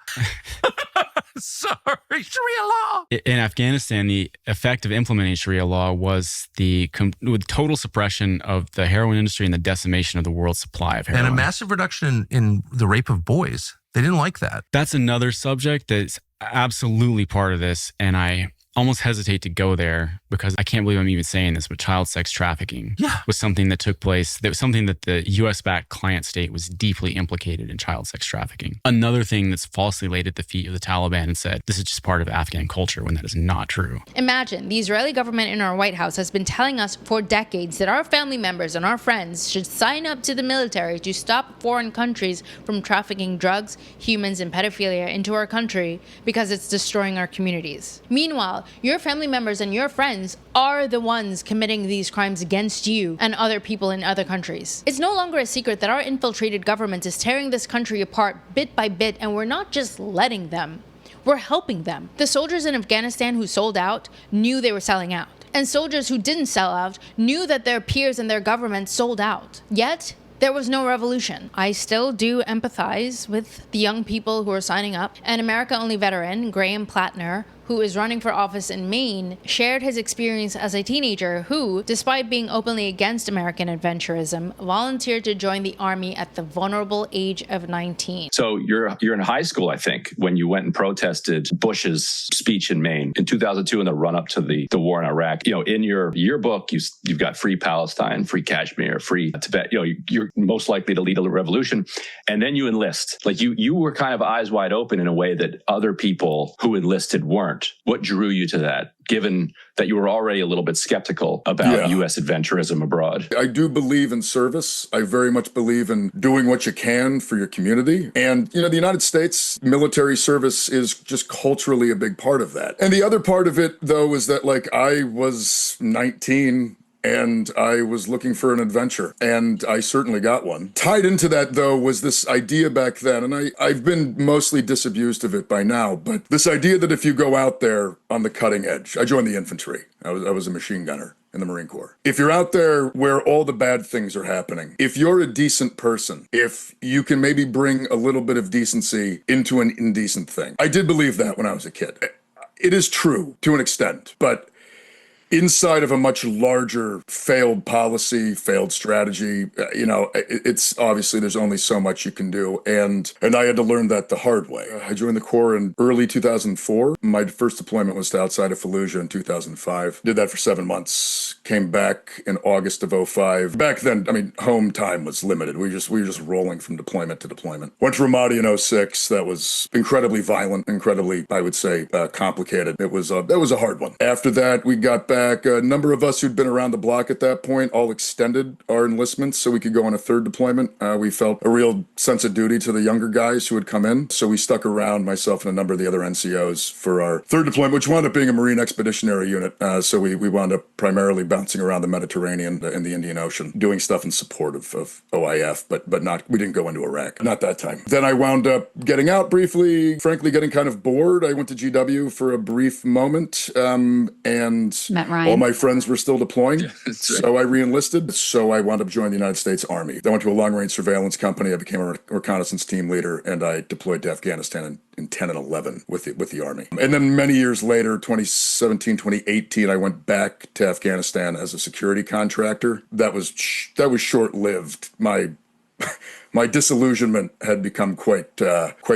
Sorry, Sharia law. In Afghanistan, the effect of implementing Sharia law was with total suppression of the heroin industry and the decimation of the world's supply of heroin. And a massive reduction in the rape of boys. They didn't like that. That's another subject that's absolutely part of this, and I almost hesitate to go there because I can't believe I'm even saying this, but child sex trafficking was something that took place. That was something that the US-backed client state was deeply implicated in child sex trafficking. Another thing that's falsely laid at the feet of the Taliban and said, this is just part of Afghan culture, when that is not true. Imagine the Israeli government in our White House has been telling us for decades that our family members and our friends should sign up to the military to stop foreign countries from trafficking drugs, humans, and pedophilia into our country because it's destroying our communities. Meanwhile, your family members and your friends are the ones committing these crimes against you and other people in other countries. It's no longer a secret that our infiltrated government is tearing this country apart bit by bit, and we're not just letting them. were helping them. The soldiers in Afghanistan who sold out knew they were selling out. And soldiers who didn't sell out knew that their peers and their government sold out. Yet, there was no revolution. I still do empathize with the young people who are signing up. An America-only veteran, Graham Plattner, who is running for office in Maine, shared his experience as a teenager who, despite being openly against American adventurism, volunteered to join the army at the vulnerable age of 19. So you're in high school, I think, when you went and protested Bush's speech in Maine in 2002 in the run-up to the war in Iraq. You know, in your yearbook, you've got free Palestine, free Kashmir, free Tibet. You know, you're most likely to lead a revolution, and then you enlist. Like you were kind of eyes wide open in a way that other people who enlisted weren't. What drew you to that, given that you were already a little bit skeptical about U.S. adventurism abroad? I do believe in service. I very much believe in doing what you can for your community. And, you know, the United States military service is just culturally a big part of that. And the other part of it, though, is that, like, I was 19 and I was looking for an adventure, and I certainly got one. Tied into that, though, was this idea back then, and I've been mostly disabused of it by now, but this idea that if you go out there on the cutting edge, I joined the infantry. I was a machine gunner in the Marine Corps. If you're out there where all the bad things are happening, if you're a decent person, if you can maybe bring a little bit of decency into an indecent thing. I did believe that when I was a kid. It is true to an extent, but inside of a much larger failed policy, failed strategy, you know, it's obviously there's only so much you can do. And I had to learn that the hard way. I joined the Corps in early 2004. My first deployment was to outside of Fallujah in 2005. Did that for 7 months. Came back in August of 2005. Back then, I mean, home time was limited. We were just rolling from deployment to deployment. Went to Ramadi in 2006. That was incredibly violent, incredibly, I would say, complicated. That was a hard one. After that, we got back. A number of us who'd been around the block at that point all extended our enlistments so we could go on a third deployment. We felt a real sense of duty to the younger guys who had come in. So we stuck around, myself and a number of the other NCOs, for our third deployment, which wound up being a Marine Expeditionary Unit. So we wound up primarily bouncing around the Mediterranean and the Indian Ocean, doing stuff in support of OIF, but not, we didn't go into Iraq. Not that time. Then I wound up getting out briefly, frankly getting kind of bored. I went to GW for a brief moment, and Met Ryan. All my friends were still deploying, so I re-enlisted. So I wound up joining the United States Army. I went to a long-range surveillance company. I became a reconnaissance team leader, and I deployed to Afghanistan in 10 and 11 with the Army. And then many years later, 2017, 2018, I went back to Afghanistan as a security contractor. That was short-lived. My disillusionment had become quite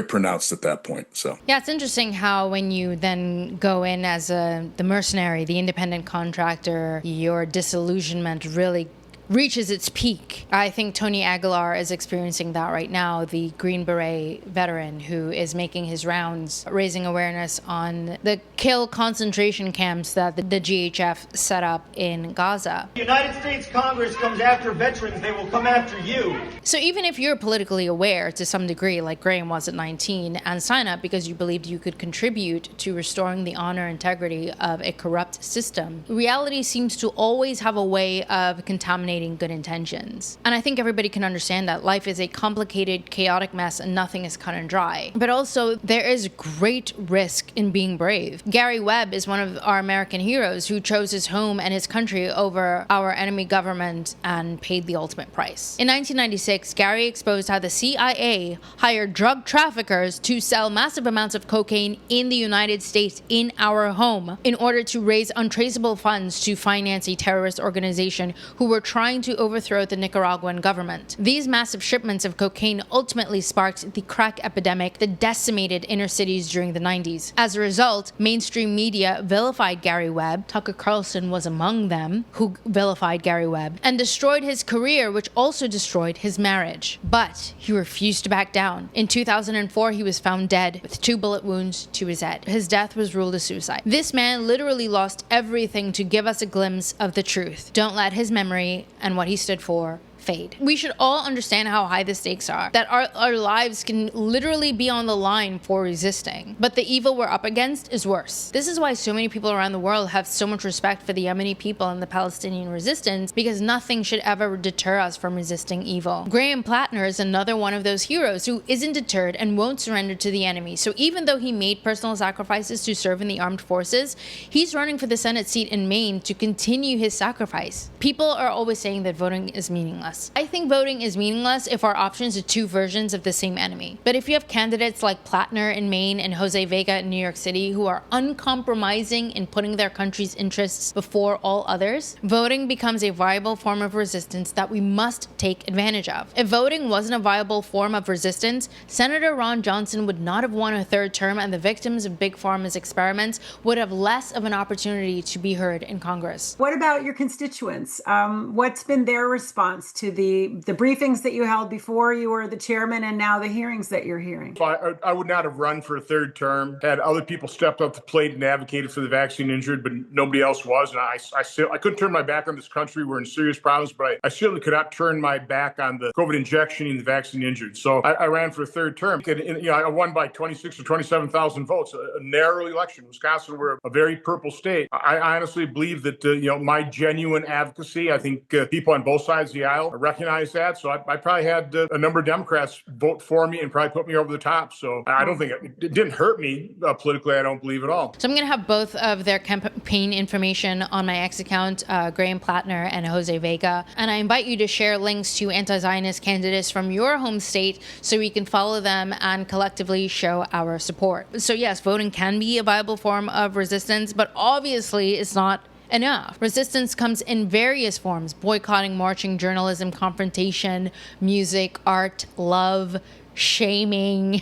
pronounced at that point. So yeah, it's interesting how when you then go in as the mercenary, the independent contractor, your disillusionment really reaches its peak. I think Tony Aguilar is experiencing that right now, the Green Beret veteran who is making his rounds, raising awareness on the kill concentration camps that the GHF set up in Gaza. The United States Congress comes after veterans, they will come after you. So even if you're politically aware to some degree, like Graham was at 19, and sign up because you believed you could contribute to restoring the honor and integrity of a corrupt system, reality seems to always have a way of contaminating good intentions. And I think everybody can understand that life is a complicated, chaotic mess and nothing is cut and dry. But also, there is great risk in being brave. Gary Webb is one of our American heroes who chose his home and his country over our enemy government and paid the ultimate price. In 1996, Gary exposed how the CIA hired drug traffickers to sell massive amounts of cocaine in the United States in our home in order to raise untraceable funds to finance a terrorist organization who were trying to overthrow the Nicaraguan government. These massive shipments of cocaine ultimately sparked the crack epidemic that decimated inner cities during the 90s. As a result, mainstream media vilified Gary Webb, Tucker Carlson was among them who vilified Gary Webb, and destroyed his career, which also destroyed his marriage. But he refused to back down. In 2004, he was found dead with 2 bullet wounds to his head. His death was ruled a suicide. This man literally lost everything to give us a glimpse of the truth. Don't let his memory and what he stood for fade. We should all understand how high the stakes are, that our lives can literally be on the line for resisting. But the evil we're up against is worse. This is why so many people around the world have so much respect for the Yemeni people and the Palestinian resistance, because nothing should ever deter us from resisting evil. Graham Plattner is another one of those heroes who isn't deterred and won't surrender to the enemy. So even though he made personal sacrifices to serve in the armed forces, he's running for the Senate seat in Maine to continue his sacrifice. People are always saying that voting is meaningless. I think voting is meaningless if our options are two versions of the same enemy. But if you have candidates like Plattner in Maine and Jose Vega in New York City who are uncompromising in putting their country's interests before all others, voting becomes a viable form of resistance that we must take advantage of. If voting wasn't a viable form of resistance, Senator Ron Johnson would not have won a third term, and the victims of Big Pharma's experiments would have less of an opportunity to be heard in Congress. What about your constituents? What's been their response to the briefings that you held before you were the chairman and now the hearings that you're hearing? I would not have run for a third term had other people stepped up to the plate and advocated for the vaccine injured, but nobody else was. And I couldn't turn my back on this country. We're in serious problems, but I certainly could not turn my back on the COVID injection and the vaccine injured. So I ran for a third term. And, I won by 26 or 27,000 votes, a narrow election. Wisconsin, we're a very purple state. I honestly believe that, my genuine advocacy, I think people on both sides of the aisle recognize that. So I probably had a number of Democrats vote for me and probably put me over the top. So I don't think it didn't hurt me politically. I don't believe at all. So I'm going to have both of their campaign information on my X account, Graham Plattner and Jose Vega. And I invite you to share links to anti-Zionist candidates from your home state so we can follow them and collectively show our support. So yes, voting can be a viable form of resistance, but obviously it's not enough. Resistance comes in various forms: boycotting, marching, journalism, confrontation, music, art, love, shaming.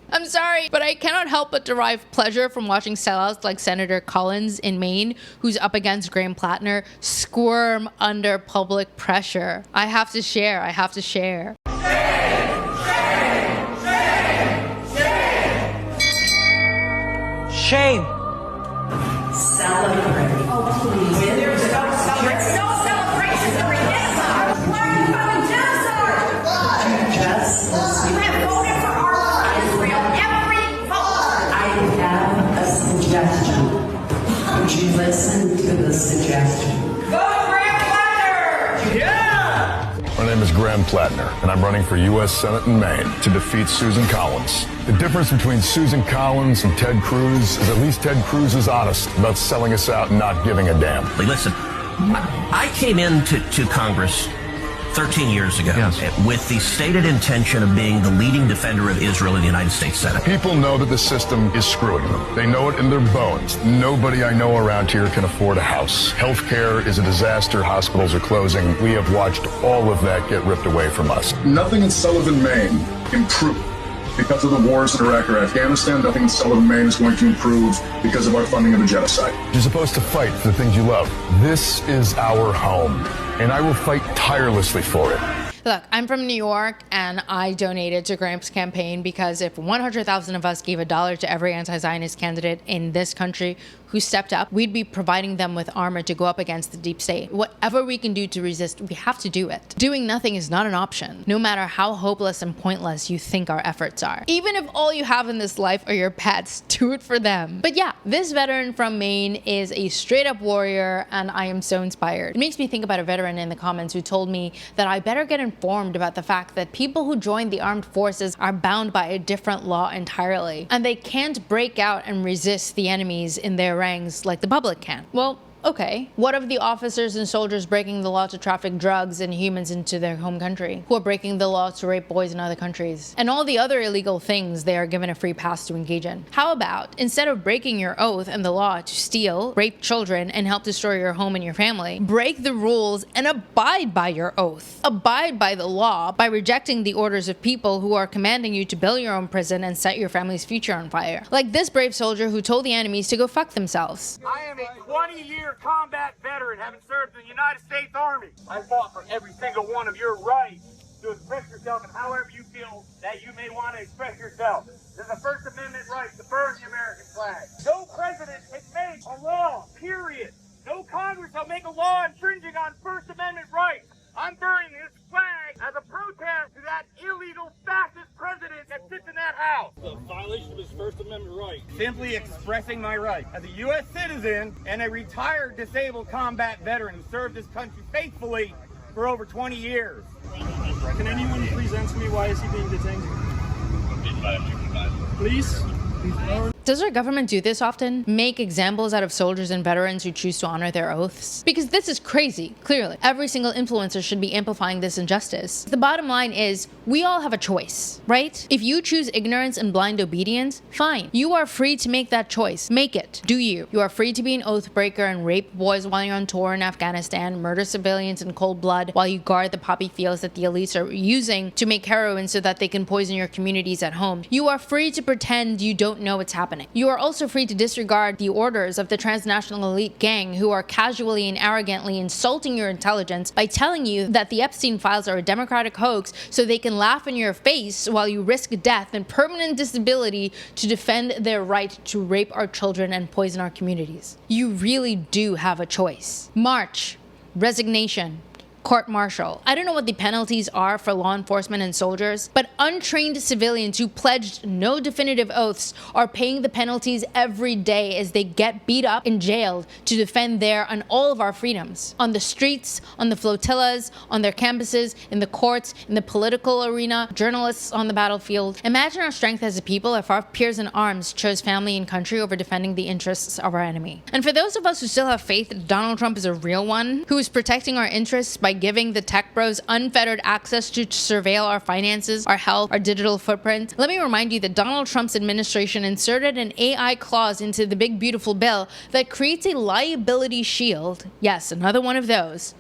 I'm sorry, but I cannot help but derive pleasure from watching sellouts like Senator Collins in Maine, who's up against Graham Plattner, squirm under public pressure. I have to share. Shame. Celebrate. Oh, please. There's no celebration. No celebration of genocide. Why are you calling genocide? Just listen. You have voted for our Israel. Every vote. I have a suggestion. Would you listen to the suggestion? Vote Graham Plattner! Yeah! My name is Graham Plattner, and I'm running for U.S. Senate in Maine to defeat Susan Collins. The difference between Susan Collins and Ted Cruz is at least Ted Cruz is honest about selling us out and not giving a damn. Listen, I came into Congress 13 years ago with the stated intention of being the leading defender of Israel in the United States Senate. People know that the system is screwing them. They know it in their bones. Nobody I know around here can afford a house. Healthcare is a disaster. Hospitals are closing. We have watched all of that get ripped away from us. Nothing in Sullivan, Maine improved because of the wars in Iraq or Afghanistan. Nothing in Sullivan, Maine is going to improve because of our funding of a genocide. You're supposed to fight for the things you love. This is our home, and I will fight tirelessly for it. Look, I'm from New York, and I donated to Graham's campaign because if 100,000 of us gave $1 to every anti-Zionist candidate in this country who stepped up, we'd be providing them with armor to go up against the deep state. Whatever we can do to resist, we have to do it. Doing nothing is not an option, no matter how hopeless and pointless you think our efforts are. Even if all you have in this life are your pets, do it for them. But yeah, this veteran from Maine is a straight-up warrior, and I am so inspired. It makes me think about a veteran in the comments who told me that I better get informed about the fact that people who join the armed forces are bound by a different law entirely, and they can't break out and resist the enemies in their ranks like the public can. Well, okay. What of the officers and soldiers breaking the law to traffic drugs and humans into their home country, who are breaking the law to rape boys in other countries, and all the other illegal things they are given a free pass to engage in? How about, instead of breaking your oath and the law to steal, rape children, and help destroy your home and your family, break the rules and abide by your oath? Abide by the law by rejecting the orders of people who are commanding you to build your own prison and set your family's future on fire. Like this brave soldier who told the enemies to go fuck themselves. I am a 20-year combat veteran, having served in the United States Army. I fought for every single one of your rights to express yourself and however you feel that you may want to express yourself. There's a First Amendment right to burn the American flag. No president has made a law, period. No Congress will make a law infringing on First Amendment rights. I'm burning this violation of his First Amendment right. Simply expressing my right as a U.S. citizen and a retired disabled combat veteran who served this country faithfully for over 20 years. Can anyone please answer me, why is he being detained? Please? Does our government do this often? Make examples out of soldiers and veterans who choose to honor their oaths? Because this is crazy, clearly. Every single influencer should be amplifying this injustice. The bottom line is, we all have a choice, right? If you choose ignorance and blind obedience, fine. You are free to make that choice. Make it. Do you. You are free to be an oath breaker and rape boys while you're on tour in Afghanistan, murder civilians in cold blood while you guard the poppy fields that the elites are using to make heroin so that they can poison your communities at home. You are free to pretend you don't know what's happening. You are also free to disregard the orders of the transnational elite gang who are casually and arrogantly insulting your intelligence by telling you that the Epstein files are a democratic hoax so they can laugh in your face while you risk death and permanent disability to defend their right to rape our children and poison our communities. You really do have a choice. March, resignation, court-martial. I don't know what the penalties are for law enforcement and soldiers, but untrained civilians who pledged no definitive oaths are paying the penalties every day as they get beat up and jailed to defend their and all of our freedoms. On the streets, on the flotillas, on their campuses, in the courts, in the political arena, journalists on the battlefield. Imagine our strength as a people if our peers in arms chose family and country over defending the interests of our enemy. And for those of us who still have faith that Donald Trump is a real one, who is protecting our interests by giving the tech bros unfettered access to surveil our finances, our health, our digital footprint, let me remind you that Donald Trump's administration inserted an AI clause into the big beautiful bill that creates a liability shield. Yes, another one of those.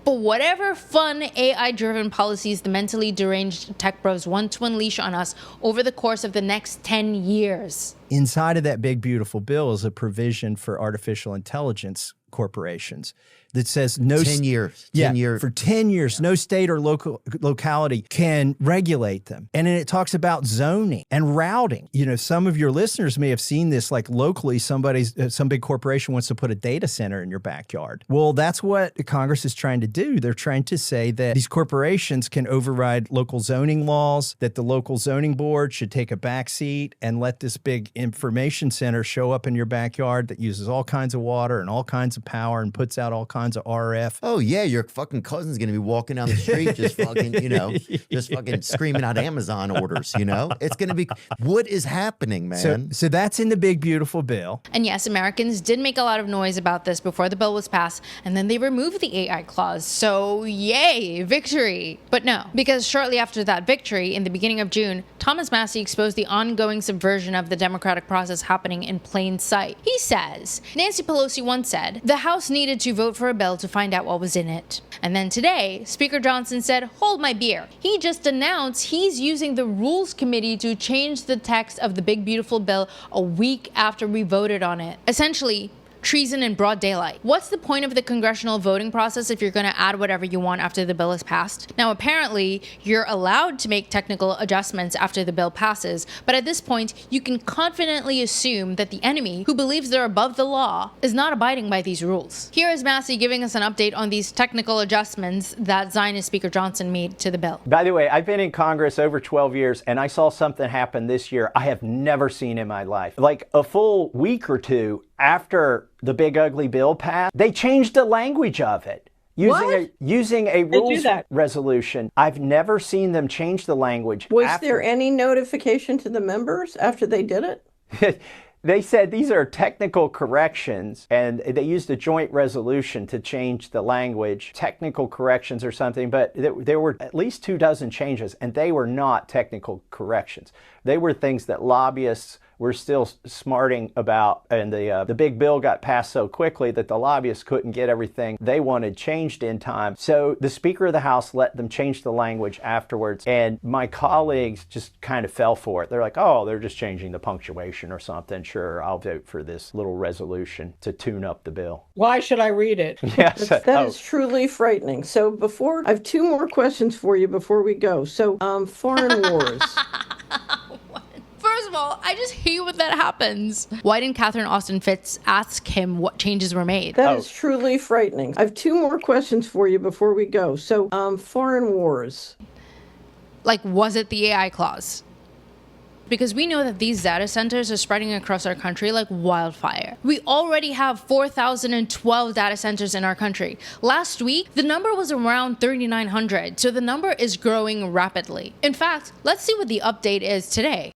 But whatever fun AI-driven policies the mentally deranged tech bros want to unleash on us over the course of the next 10 years. Inside of that big beautiful bill is a provision for artificial intelligence corporations that says no 10 years. 10 years. For 10 years, no state or locality can regulate them. And then it talks about zoning and routing. You know, some of your listeners may have seen this, like locally, some big corporation wants to put a data center in your backyard. Well, that's what Congress is trying to do. They're trying to say that these corporations can override local zoning laws, that the local zoning board should take a backseat and let this big information center show up in your backyard that uses all kinds of water and all kinds of power and puts out all kinds of RF. Oh yeah, your fucking cousin's gonna be walking down the street just fucking, just fucking screaming out Amazon orders, It's gonna be, what is happening, man? So that's in the big beautiful bill. And yes, Americans did make a lot of noise about this before the bill was passed, and then they removed the AI clause. So yay, victory. But no, because shortly after that victory, in the beginning of June, Thomas Massie exposed the ongoing subversion of the democratic process happening in plain sight. He says, Nancy Pelosi once said, the House needed to vote for a bill to find out what was in it. And then today, Speaker Johnson said, hold my beer. He just announced he's using the Rules Committee to change the text of the big beautiful bill a week after we voted on it. Essentially, treason in broad daylight. What's the point of the congressional voting process if you're going to add whatever you want after the bill is passed? Now, apparently, you're allowed to make technical adjustments after the bill passes, but at this point, you can confidently assume that the enemy, who believes they're above the law, is not abiding by these rules. Here is Massie giving us an update on these technical adjustments that Zionist Speaker Johnson made to the bill. By the way, I've been in Congress over 12 years, and I saw something happen this year I have never seen in my life. Like a full week or two after the big ugly bill passed, they changed the language of it. Using a rules resolution. I've never seen them change the language. Was there any notification to the members after they did it? They said these are technical corrections, and they used a joint resolution to change the language. Technical corrections or something, but there were at least 24 changes, and they were not technical corrections. They were things that lobbyists were still smarting about, and the big bill got passed so quickly that the lobbyists couldn't get everything they wanted changed in time. So the Speaker of the House let them change the language afterwards, and my colleagues just kind of fell for it. They're like, oh, they're just changing the punctuation or something. Sure, I'll vote for this little resolution to tune up the bill. Why should I read it? Yes. That is truly frightening. So I have two more questions for you before we go. So foreign wars. First of all, I just hate when that happens. Why didn't Catherine Austin Fitts ask him what changes were made? That is truly frightening. I have two more questions for you before we go. So foreign wars. Like, was it the AI clause? Because we know that these data centers are spreading across our country like wildfire. We already have 4,012 data centers in our country. Last week, the number was around 3,900, so the number is growing rapidly. In fact, let's see what the update is today.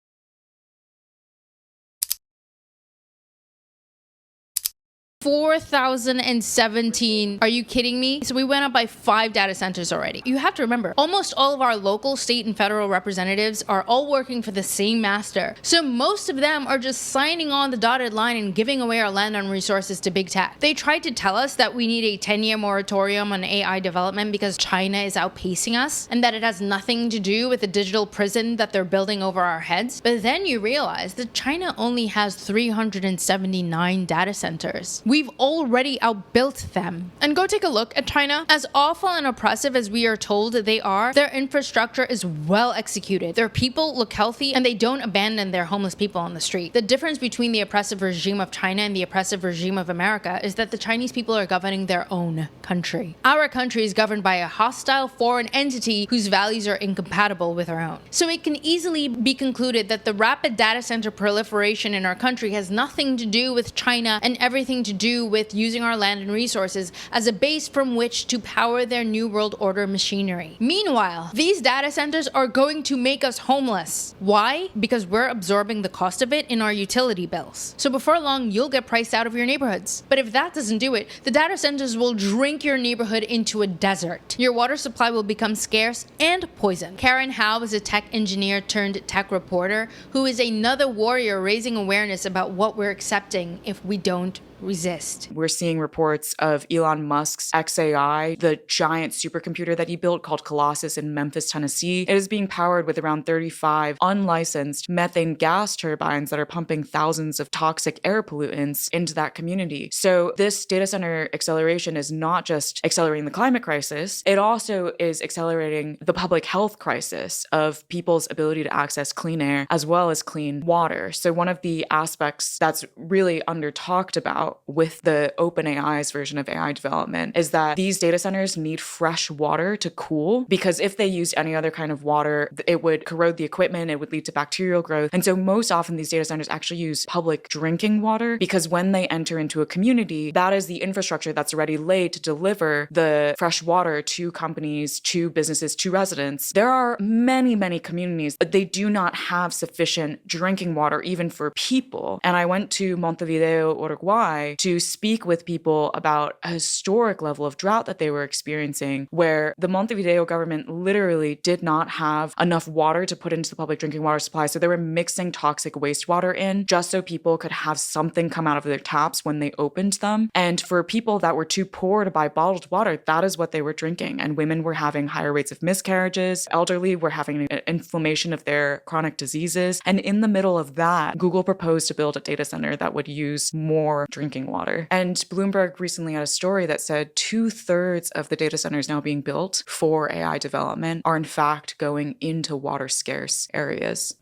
4,017. Are you kidding me? So we went up by 5 data centers already. You have to remember, almost all of our local, state, and federal representatives are all working for the same master. So most of them are just signing on the dotted line and giving away our land and resources to big tech. They tried to tell us that we need a 10-year moratorium on AI development because China is outpacing us and that it has nothing to do with the digital prison that they're building over our heads. But then you realize that China only has 379 data centers. We've already outbuilt them. And go take a look at China. As awful and oppressive as we are told they are, their infrastructure is well executed. Their people look healthy and they don't abandon their homeless people on the street. The difference between the oppressive regime of China and the oppressive regime of America is that the Chinese people are governing their own country. Our country is governed by a hostile foreign entity whose values are incompatible with our own. So it can easily be concluded that the rapid data center proliferation in our country has nothing to do with China and everything to do with using our land and resources as a base from which to power their New World Order machinery. Meanwhile, these data centers are going to make us homeless. Why? Because we're absorbing the cost of it in our utility bills. So before long, you'll get priced out of your neighborhoods. But if that doesn't do it, the data centers will drink your neighborhood into a desert. Your water supply will become scarce and poison. Karen Howe is a tech engineer turned tech reporter who is another warrior raising awareness about what we're accepting if we don't resist. We're seeing reports of Elon Musk's XAI, the giant supercomputer that he built called Colossus in Memphis, Tennessee. It is being powered with around 35 unlicensed methane gas turbines that are pumping thousands of toxic air pollutants into that community. So this data center acceleration is not just accelerating the climate crisis, it also is accelerating the public health crisis of people's ability to access clean air as well as clean water. So one of the aspects that's really under talked about with the OpenAI's version of AI development is that these data centers need fresh water to cool, because if they used any other kind of water, it would corrode the equipment, it would lead to bacterial growth. And so most often these data centers actually use public drinking water, because when they enter into a community, that is the infrastructure that's already laid to deliver the fresh water to companies, to businesses, to residents. There are many, many communities that they do not have sufficient drinking water even for people. And I went to Montevideo, Uruguay, to speak with people about a historic level of drought that they were experiencing, where the Montevideo government literally did not have enough water to put into the public drinking water supply. So they were mixing toxic wastewater in just so people could have something come out of their taps when they opened them. And for people that were too poor to buy bottled water, that is what they were drinking. And women were having higher rates of miscarriages. Elderly were having an inflammation of their chronic diseases. And in the middle of that, Google proposed to build a data center that would use more drinking water. And Bloomberg recently had a story that said 2/3 of the data centers now being built for AI development are in fact going into water scarce areas.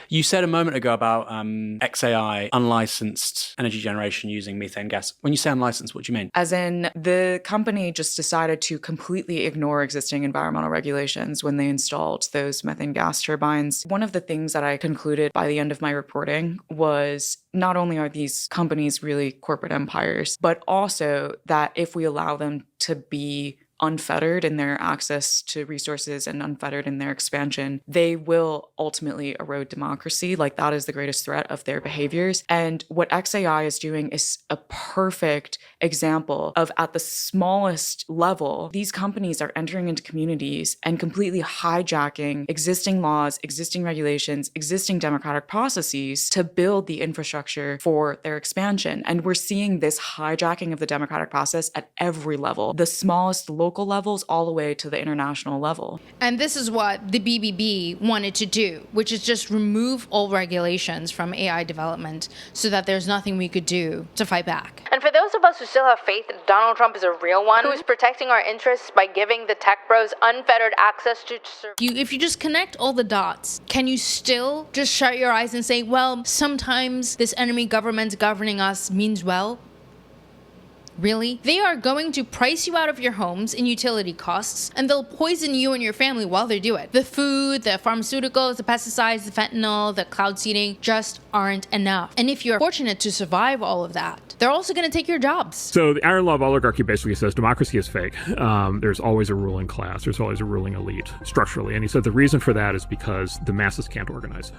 You said a moment ago about XAI, unlicensed energy generation using methane gas. When you say unlicensed, what do you mean? As in, the company just decided to completely ignore existing environmental regulations when they installed those methane gas turbines. One of the things that I concluded by the end of my reporting was not only are these companies really corporate empires, but also that if we allow them to be unfettered in their access to resources and unfettered in their expansion, they will ultimately erode democracy. Like, that is the greatest threat of their behaviors. And what XAI is doing is a perfect example of, at the smallest level, these companies are entering into communities and completely hijacking existing laws, existing regulations, existing democratic processes to build the infrastructure for their expansion. And we're seeing this hijacking of the democratic process at every level, the smallest local levels all the way to the international level. And this is what the BBB wanted to do, which is just remove all regulations from AI development so that there's nothing we could do to fight back. And for those of us who still have faith that Donald Trump is a real one, who is protecting our interests by giving the tech bros unfettered access to if you just connect all the dots, can you still just shut your eyes and say, well, sometimes this enemy government governing us means well? Really? They are going to price you out of your homes in utility costs, and they'll poison you and your family while they do it. The food, the pharmaceuticals, the pesticides, the fentanyl, the cloud seeding just aren't enough. And if you're fortunate to survive all of that, they're also going to take your jobs. So the iron law of oligarchy basically says democracy is fake. There's always a ruling class. There's always a ruling elite structurally. And he said the reason for that is because the masses can't organize.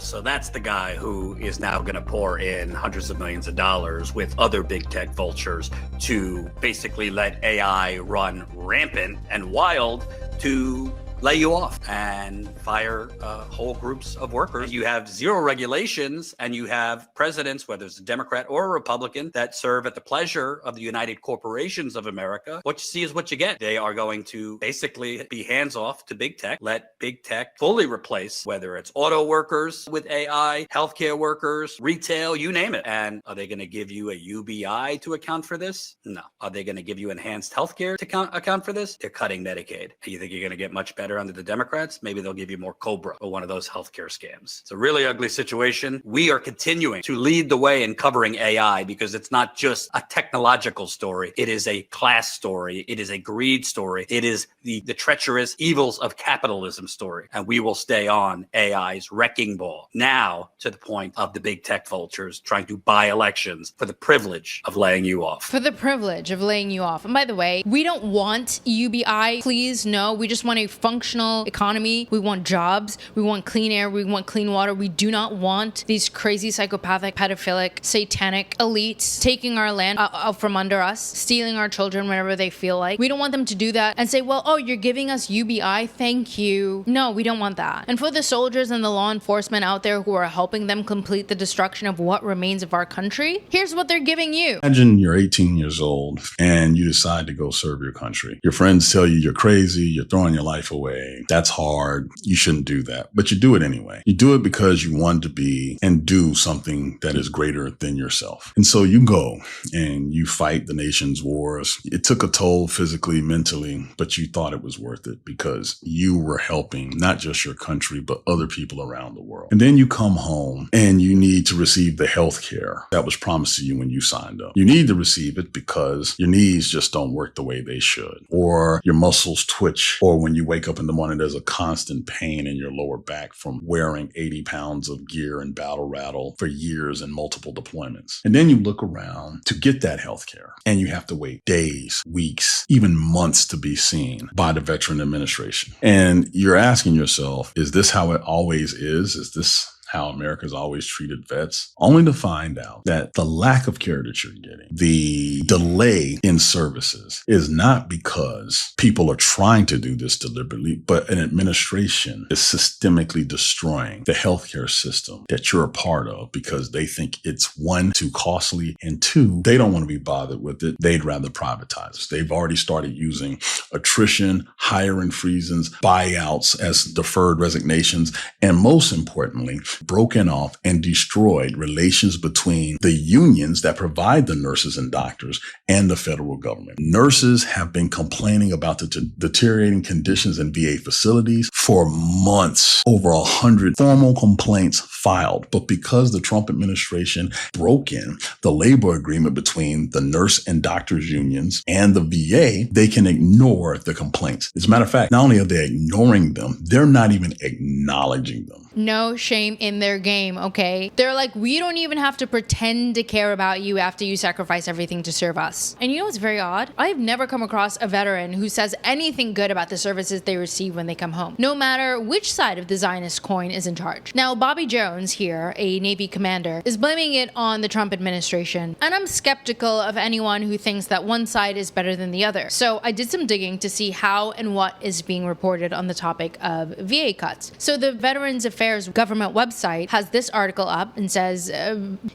So that's the guy who is now going to pour in hundreds of millions of dollars with other big tech vultures to basically let AI run rampant and wild to lay you off and fire whole groups of workers. You have zero regulations, and you have presidents, whether it's a Democrat or a Republican, that serve at the pleasure of the United Corporations of America. What you see is what you get. They are going to basically be hands off to big tech, let big tech fully replace, whether it's auto workers with AI, healthcare workers, retail, you name it. And are they going to give you a UBI to account for this? No. Are they going to give you enhanced healthcare to account for this? They're cutting Medicaid. You think you're going to get much better under the Democrats? Maybe they'll give you more COBRA or one of those healthcare scams. It's a really ugly situation. We are continuing to lead the way in covering AI because it's not just a technological story. It is a class story. It is a greed story. It is the treacherous evils of capitalism story. And we will stay on AI's wrecking ball. Now to the point of the big tech vultures trying to buy elections for the privilege of laying you off. For the privilege of laying you off. And by the way, we don't want UBI. Please, no. We just want a functional economy. We want jobs. We want clean air. We want clean water. We do not want these crazy psychopathic, pedophilic, satanic elites taking our land out from under us, stealing our children whenever they feel like. We don't want them to do that and say, well, oh, you're giving us UBI. Thank you. No, we don't want that. And for the soldiers and the law enforcement out there who are helping them complete the destruction of what remains of our country, here's what they're giving you. Imagine you're 18 years old and you decide to go serve your country. Your friends tell you you're crazy, you're throwing your life away. That's hard. You shouldn't do that. But you do it anyway. You do it because you want to be and do something that is greater than yourself. And so you go and you fight the nation's wars. It took a toll physically, mentally, but you thought it was worth it because you were helping not just your country, but other people around the world. And then you come home and you need to receive the health care that was promised to you when you signed up. You need to receive it because your knees just don't work the way they should, or your muscles twitch, or when you wake up in the morning, there's a constant pain in your lower back from wearing 80 pounds of gear and battle rattle for years and multiple deployments. And then you look around to get that health care and you have to wait days, weeks, even months to be seen by the Veteran Administration. And you're asking yourself, is this how it always is? Is this how America's always treated vets? Only to find out that the lack of care that you're getting, the delay in services, is not because people are trying to do this deliberately, but an administration is systemically destroying the healthcare system that you're a part of because they think it's one, too costly, and two, they don't want to be bothered with it. They'd rather privatize it. They've already started using attrition, hiring freezes, buyouts as deferred resignations, and most importantly, broken off and destroyed relations between the unions that provide the nurses and doctors and the federal government. Nurses have been complaining about the deteriorating conditions in VA facilities for months, over 100 formal complaints filed. But because the Trump administration broke in the labor agreement between the nurse and doctors unions and the VA, they can ignore the complaints. As a matter of fact, not only are they ignoring them, they're not even acknowledging them. No shame in their game, okay? They're like, we don't even have to pretend to care about you after you sacrifice everything to serve us. And you know what's very odd? I've never come across a veteran who says anything good about the services they receive when they come home, no matter which side of the Zionist coin is in charge. Now, Bobby Jones here, a Navy commander, is blaming it on the Trump administration. And I'm skeptical of anyone who thinks that one side is better than the other. So I did some digging to see how and what is being reported on the topic of VA cuts. So the Veterans Affairs government website has this article up and says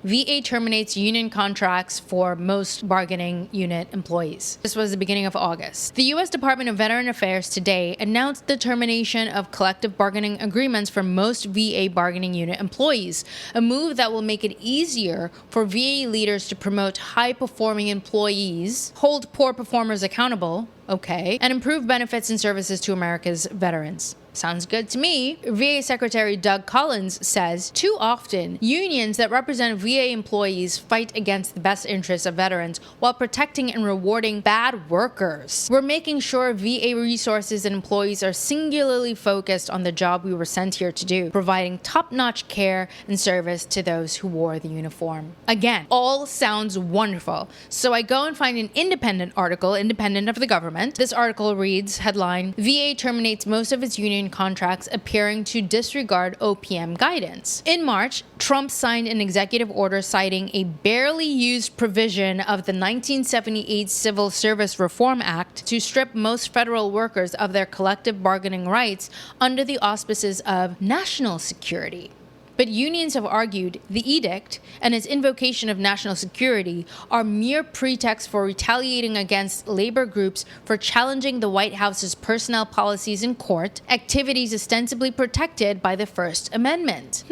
VA terminates union contracts for most bargaining unit employees. This was the beginning of August. The U.S. Department of Veteran Affairs today announced the termination of collective bargaining agreements for most VA bargaining unit employees, a move that will make it easier for VA leaders to promote high-performing employees, hold poor performers accountable, Okay. And improve benefits and services to America's veterans. Sounds good to me. VA Secretary Doug Collins says, too often, unions that represent VA employees fight against the best interests of veterans while protecting and rewarding bad workers. We're making sure VA resources and employees are singularly focused on the job we were sent here to do, providing top-notch care and service to those who wore the uniform. Again, all sounds wonderful. So I go and find an independent article, independent of the government. This article reads, headline, VA terminates most of its union contracts appearing to disregard OPM guidance. In March, Trump signed an executive order citing a barely used provision of the 1978 Civil Service Reform Act to strip most federal workers of their collective bargaining rights under the auspices of national security. But unions have argued the edict and its invocation of national security are mere pretexts for retaliating against labor groups for challenging the White House's personnel policies in court, activities ostensibly protected by the First Amendment.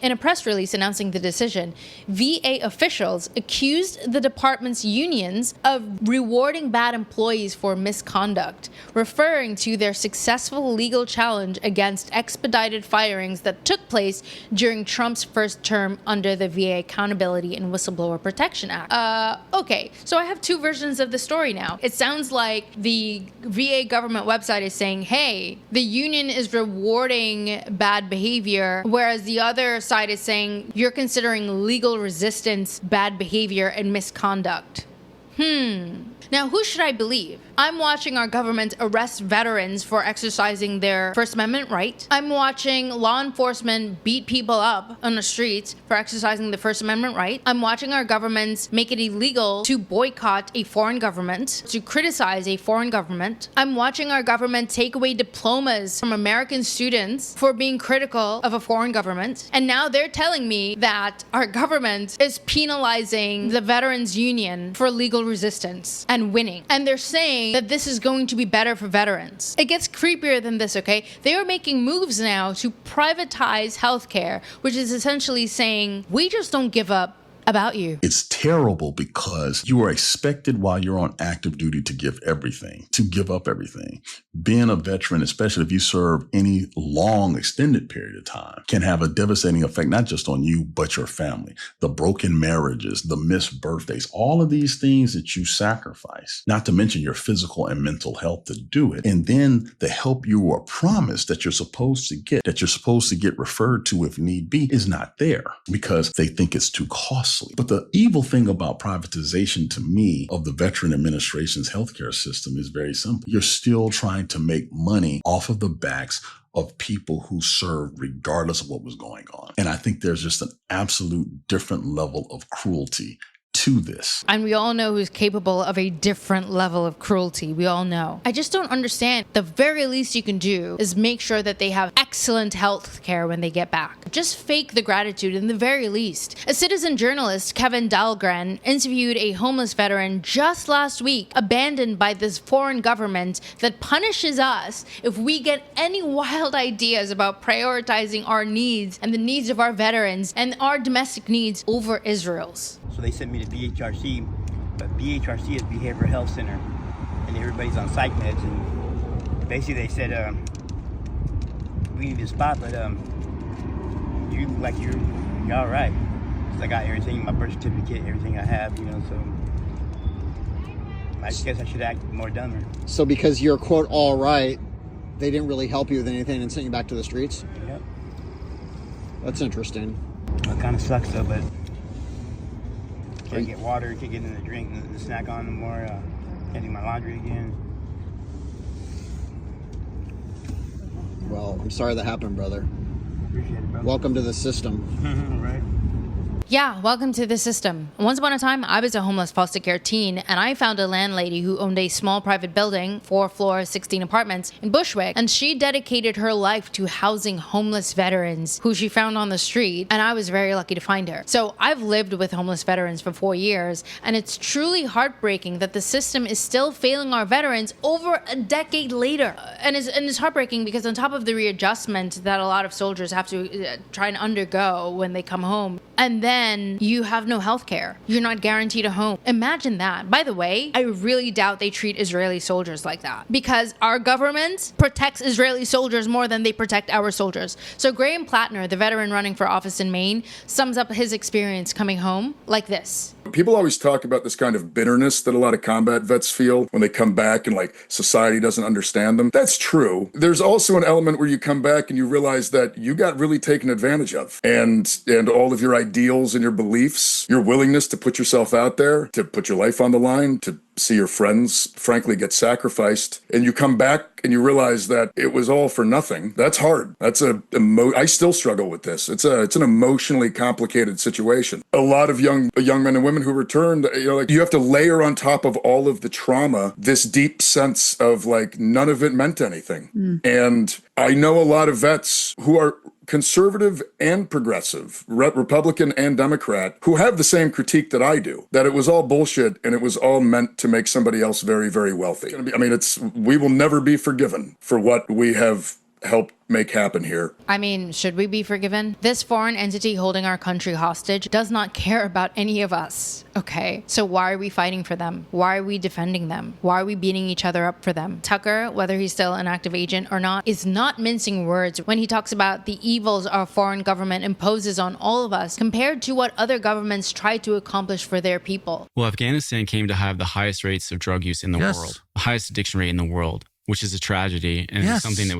In a press release announcing the decision, VA officials accused the department's unions of rewarding bad employees for misconduct, referring to their successful legal challenge against expedited firings that took place during Trump's first term under the VA Accountability and Whistleblower Protection Act. Okay, so I have two versions of the story now. It sounds like the VA government website is saying, hey, the union is rewarding bad behavior, whereas the other side is saying you're considering legal resistance bad behavior and misconduct. Now, who should I believe? I'm watching our government arrest veterans for exercising their First Amendment right. I'm watching law enforcement beat people up on the streets for exercising the First Amendment right. I'm watching our governments make it illegal to boycott a foreign government, to criticize a foreign government. I'm watching our government take away diplomas from American students for being critical of a foreign government. And now they're telling me that our government is penalizing the Veterans Union for legal resistance and winning. And they're saying that this is going to be better for veterans. It gets creepier than this, okay? They are making moves now to privatize healthcare, which is essentially saying, we just don't give up about you. It's terrible because you are expected while you're on active duty to give everything, to give up everything. Being a veteran, especially if you serve any long extended period of time, can have a devastating effect, not just on you, but your family. The broken marriages, the missed birthdays, all of these things that you sacrifice, not to mention your physical and mental health to do it. And then the help you were promised that you're supposed to get referred to if need be, is not there because they think it's too costly. But the evil thing about privatization to me of the Veteran Administration's healthcare system is very simple. You're still trying to make money off of the backs of people who served regardless of what was going on. And I think there's just an absolute different level of cruelty to this. And we all know who's capable of a different level of cruelty. We all know. I just don't understand. The very least you can do is make sure that they have excellent health care when they get back. Just fake the gratitude in the very least. A citizen journalist, Kevin Dahlgren, interviewed a homeless veteran just last week, abandoned by this foreign government that punishes us if we get any wild ideas about prioritizing our needs and the needs of our veterans and our domestic needs over Israel's. So they sent me to BHRC, but BHRC is Behavioral Health Center, and everybody's on psych meds. And basically, they said, "We need a spot, but you look like you're all right." Because I got everything, my birth certificate, everything I have, you know. So I guess I should act more dumber. So because you're quote all right, they didn't really help you with anything and sent you back to the streets. Yep. That's interesting. It kind of sucks though, but. Can't get water, can't get anything to drink, nothing to snack on no more. Can't do my laundry again. Well, I'm sorry that happened, brother. Appreciate it, brother. Welcome to the system. Right. Yeah, welcome to the system. Once upon a time, I was a homeless foster care teen, and I found a landlady who owned a small private building, 4 floors, 16 apartments, in Bushwick, and she dedicated her life to housing homeless veterans who she found on the street, and I was very lucky to find her. So I've lived with homeless veterans for 4 years, and it's truly heartbreaking that the system is still failing our veterans over a decade later. And it's heartbreaking because on top of the readjustment that a lot of soldiers have to try and undergo when they come home, And then you have no health care. You're not guaranteed a home. Imagine that. By the way, I really doubt they treat Israeli soldiers like that, because our government protects Israeli soldiers more than they protect our soldiers. So Graham Plattner, the veteran running for office in Maine, sums up his experience coming home like this. People always talk about this kind of bitterness that a lot of combat vets feel when they come back and like society doesn't understand them. That's true. There's also an element where you come back and you realize that you got really taken advantage of, and all of your ideals and your beliefs, your willingness to put yourself out there, to put your life on the line, to see your friends frankly get sacrificed, and you come back and you realize that it was all for nothing. That's hard. That's I still struggle with this. It's an emotionally complicated situation. A lot of young men and women who returned, like, you have to layer on top of all of the trauma this deep sense of like none of it meant anything. And I know a lot of vets who are conservative and progressive, Republican and Democrat, who have the same critique that I do, that it was all bullshit and it was all meant to make somebody else very, very wealthy. We will never be forgiven for what we have helped make happen here. I mean, should we be forgiven? This foreign entity holding our country hostage does not care about any of us, okay? So why are we fighting for them? Why are we defending them? Why are we beating each other up for them? Tucker, whether he's still an active agent or not, is not mincing words when he talks about the evils our foreign government imposes on all of us compared to what other governments try to accomplish for their people. Well, Afghanistan came to have the highest rates of drug use in the world, the highest addiction rate in the world, which is a tragedy, and it's something that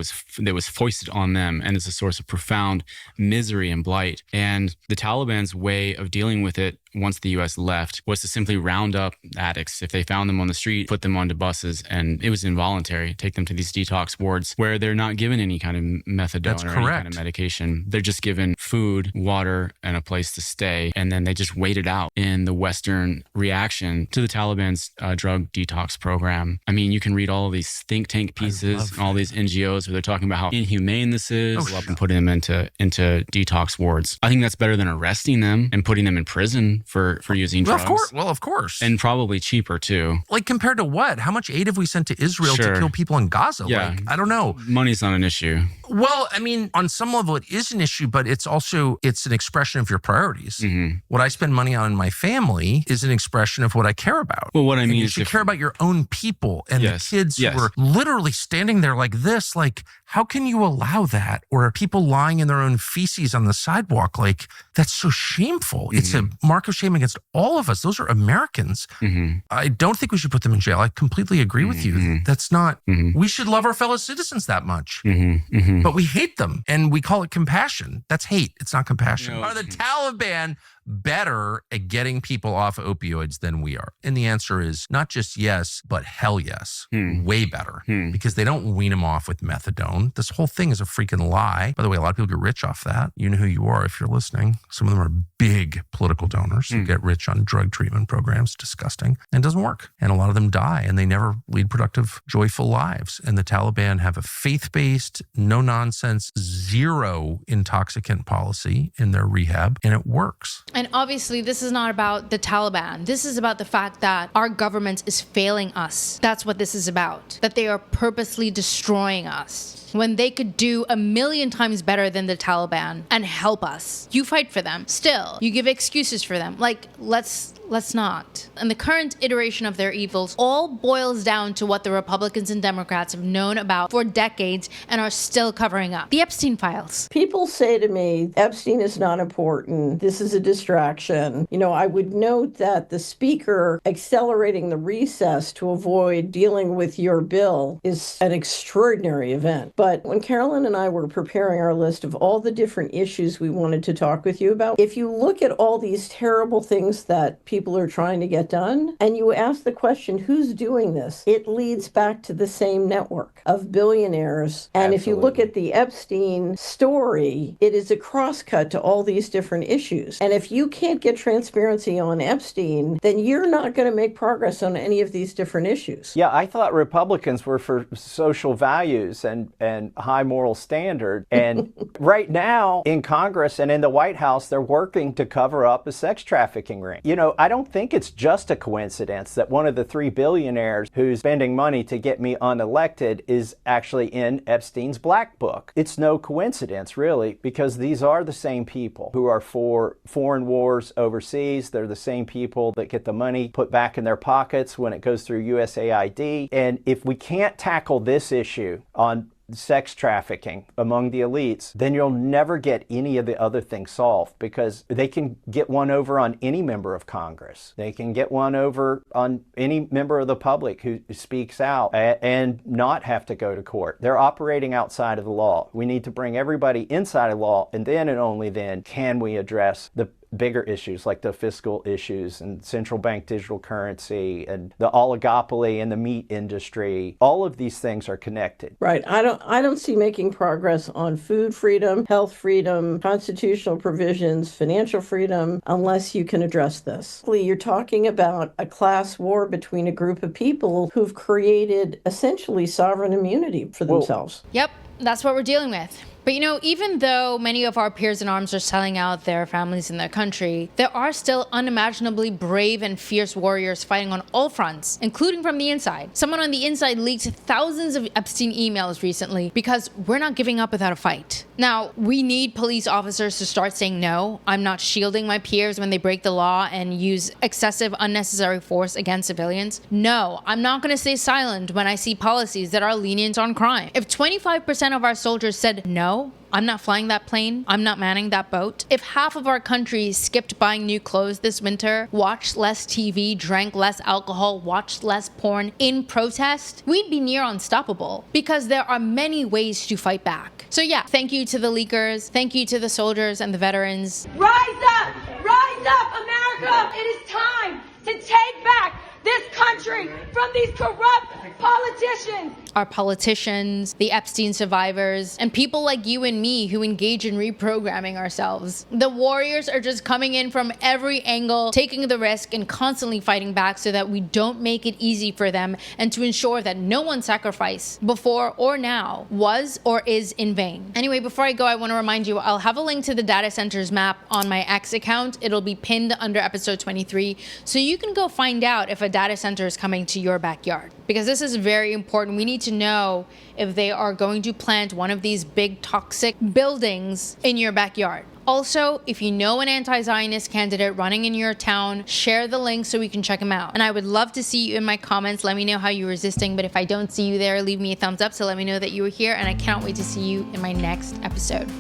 was foisted on them, and is a source of profound misery and blight. And the Taliban's way of dealing with it once the U.S. left was to simply round up addicts. If they found them on the street, put them onto buses, and it was involuntary, take them to these detox wards where they're not given any kind of methadone or any kind of medication. They're just given food, water, and a place to stay, and then they just wait it out in the Western reaction to the Taliban's drug detox program. I mean, you can read all of these think tank pieces and all these NGOs where they're talking about how inhumane this is, and putting them into detox wards. I think that's better than arresting them and putting them in prison for using drugs. Of course. And probably cheaper too. Like, compared to what? How much aid have we sent to Israel to kill people in Gaza? Yeah. Like, I don't know. Money's not an issue. Well, I mean, on some level it is an issue, but it's an expression of your priorities. What I spend money on in my family is an expression of what I care about. Well, what I mean you is should care about your own people and the kids who are literally standing there like this. Like, how can you allow that? Or people lying in their own feces on the sidewalk? Like, that's so shameful. It's a mark of shame against all of us. Those are Americans. I don't think we should put them in jail. I completely agree with you. That's not, we should love our fellow citizens that much. But we hate them and we call it compassion. That's hate. It's not compassion. Are the Taliban better at getting people off opioids than we are? And the answer is not just yes, but hell yes. Way better. Because they don't wean them off with methadone. This whole thing is a freaking lie. By the way, a lot of people get rich off that. You know who you are if you're listening. Some of them are big political donors who get rich on drug treatment programs. Disgusting. And it doesn't work. And a lot of them die and they never lead productive, joyful lives. And the Taliban have a faith-based, no-nonsense, zero intoxicant policy in their rehab, and it works. And obviously, this is not about the Taliban. This is about the fact that our government is failing us. That's what this is about. That they are purposely destroying us when they could do 1,000,000 times better than the Taliban and help us. You fight for them. Still, you give excuses for them. Like, let's not. And the current iteration of their evils all boils down to what the Republicans and Democrats have known about for decades and are still covering up. The Epstein files. People say to me, Epstein is not important. This is a distraction. You know, I would note that the speaker accelerating the recess to avoid dealing with your bill is an extraordinary event. But when Carolyn and I were preparing our list of all the different issues we wanted to talk with you about, if you look at all these terrible things that people are trying to get done, and you ask the question, who's doing this? It leads back to the same network of billionaires. And if you look at the Epstein story, it is a crosscut to all these different issues. And if you can't get transparency on Epstein, then you're not going to make progress on any of these different issues. Yeah, I thought Republicans were for social values and high moral standard. And right now in Congress and in the White House, they're working to cover up a sex trafficking ring. You know, I don't think it's just a coincidence that one of the 3 billionaires who's spending money to get me unelected is actually in Epstein's black book. It's no coincidence, really, because these are the same people who are for foreign wars overseas. They're the same people that get the money put back in their pockets when it goes through USAID. And if we can't tackle this issue on sex trafficking among the elites, then you'll never get any of the other things solved, because they can get one over on any member of Congress. They can get one over on any member of the public who speaks out and not have to go to court. They're operating outside of the law. We need to bring everybody inside of law, and then and only then can we address the bigger issues like the fiscal issues and central bank digital currency and the oligopoly in the meat industry. All of these things are connected. Right. I don't see making progress on food freedom, health freedom, constitutional provisions, financial freedom, unless you can address this. You're talking about a class war between a group of people who've created essentially sovereign immunity for themselves. Yep, that's what we're dealing with. But you know, even though many of our peers in arms are selling out their families and their country, there are still unimaginably brave and fierce warriors fighting on all fronts, including from the inside. Someone on the inside leaked thousands of Epstein emails recently because we're not giving up without a fight. Now, we need police officers to start saying no. I'm not shielding my peers when they break the law and use excessive, unnecessary force against civilians. No, I'm not going to stay silent when I see policies that are lenient on crime. If 25% of our soldiers said no, I'm not flying that plane, I'm not manning that boat. If half of our country skipped buying new clothes this winter, watched less TV, drank less alcohol, watched less porn in protest, we'd be near unstoppable, because there are many ways to fight back. So yeah, thank you to the leakers, thank you to the soldiers and the veterans. Rise up, America! It is time to take back this country from these corrupt politicians. Our politicians, the Epstein survivors, and people like you and me who engage in reprogramming ourselves. The warriors are just coming in from every angle, taking the risk and constantly fighting back so that we don't make it easy for them, and to ensure that no one's sacrifice before or now was or is in vain. Anyway, before I go, I want to remind you, I'll have a link to the data centers map on my X account. It'll be pinned under episode 23, so you can go find out if a data center is coming to your backyard, because this is very important. We need to know if they are going to plant one of these big toxic buildings in your backyard. Also, if you know an anti-Zionist candidate running in your town, share the link so we can check him out. And I would love to see you in my comments. Let me know how you're resisting. But if I don't see you there, leave me a thumbs up to let me know that you were here. And I cannot wait to see you in my next episode.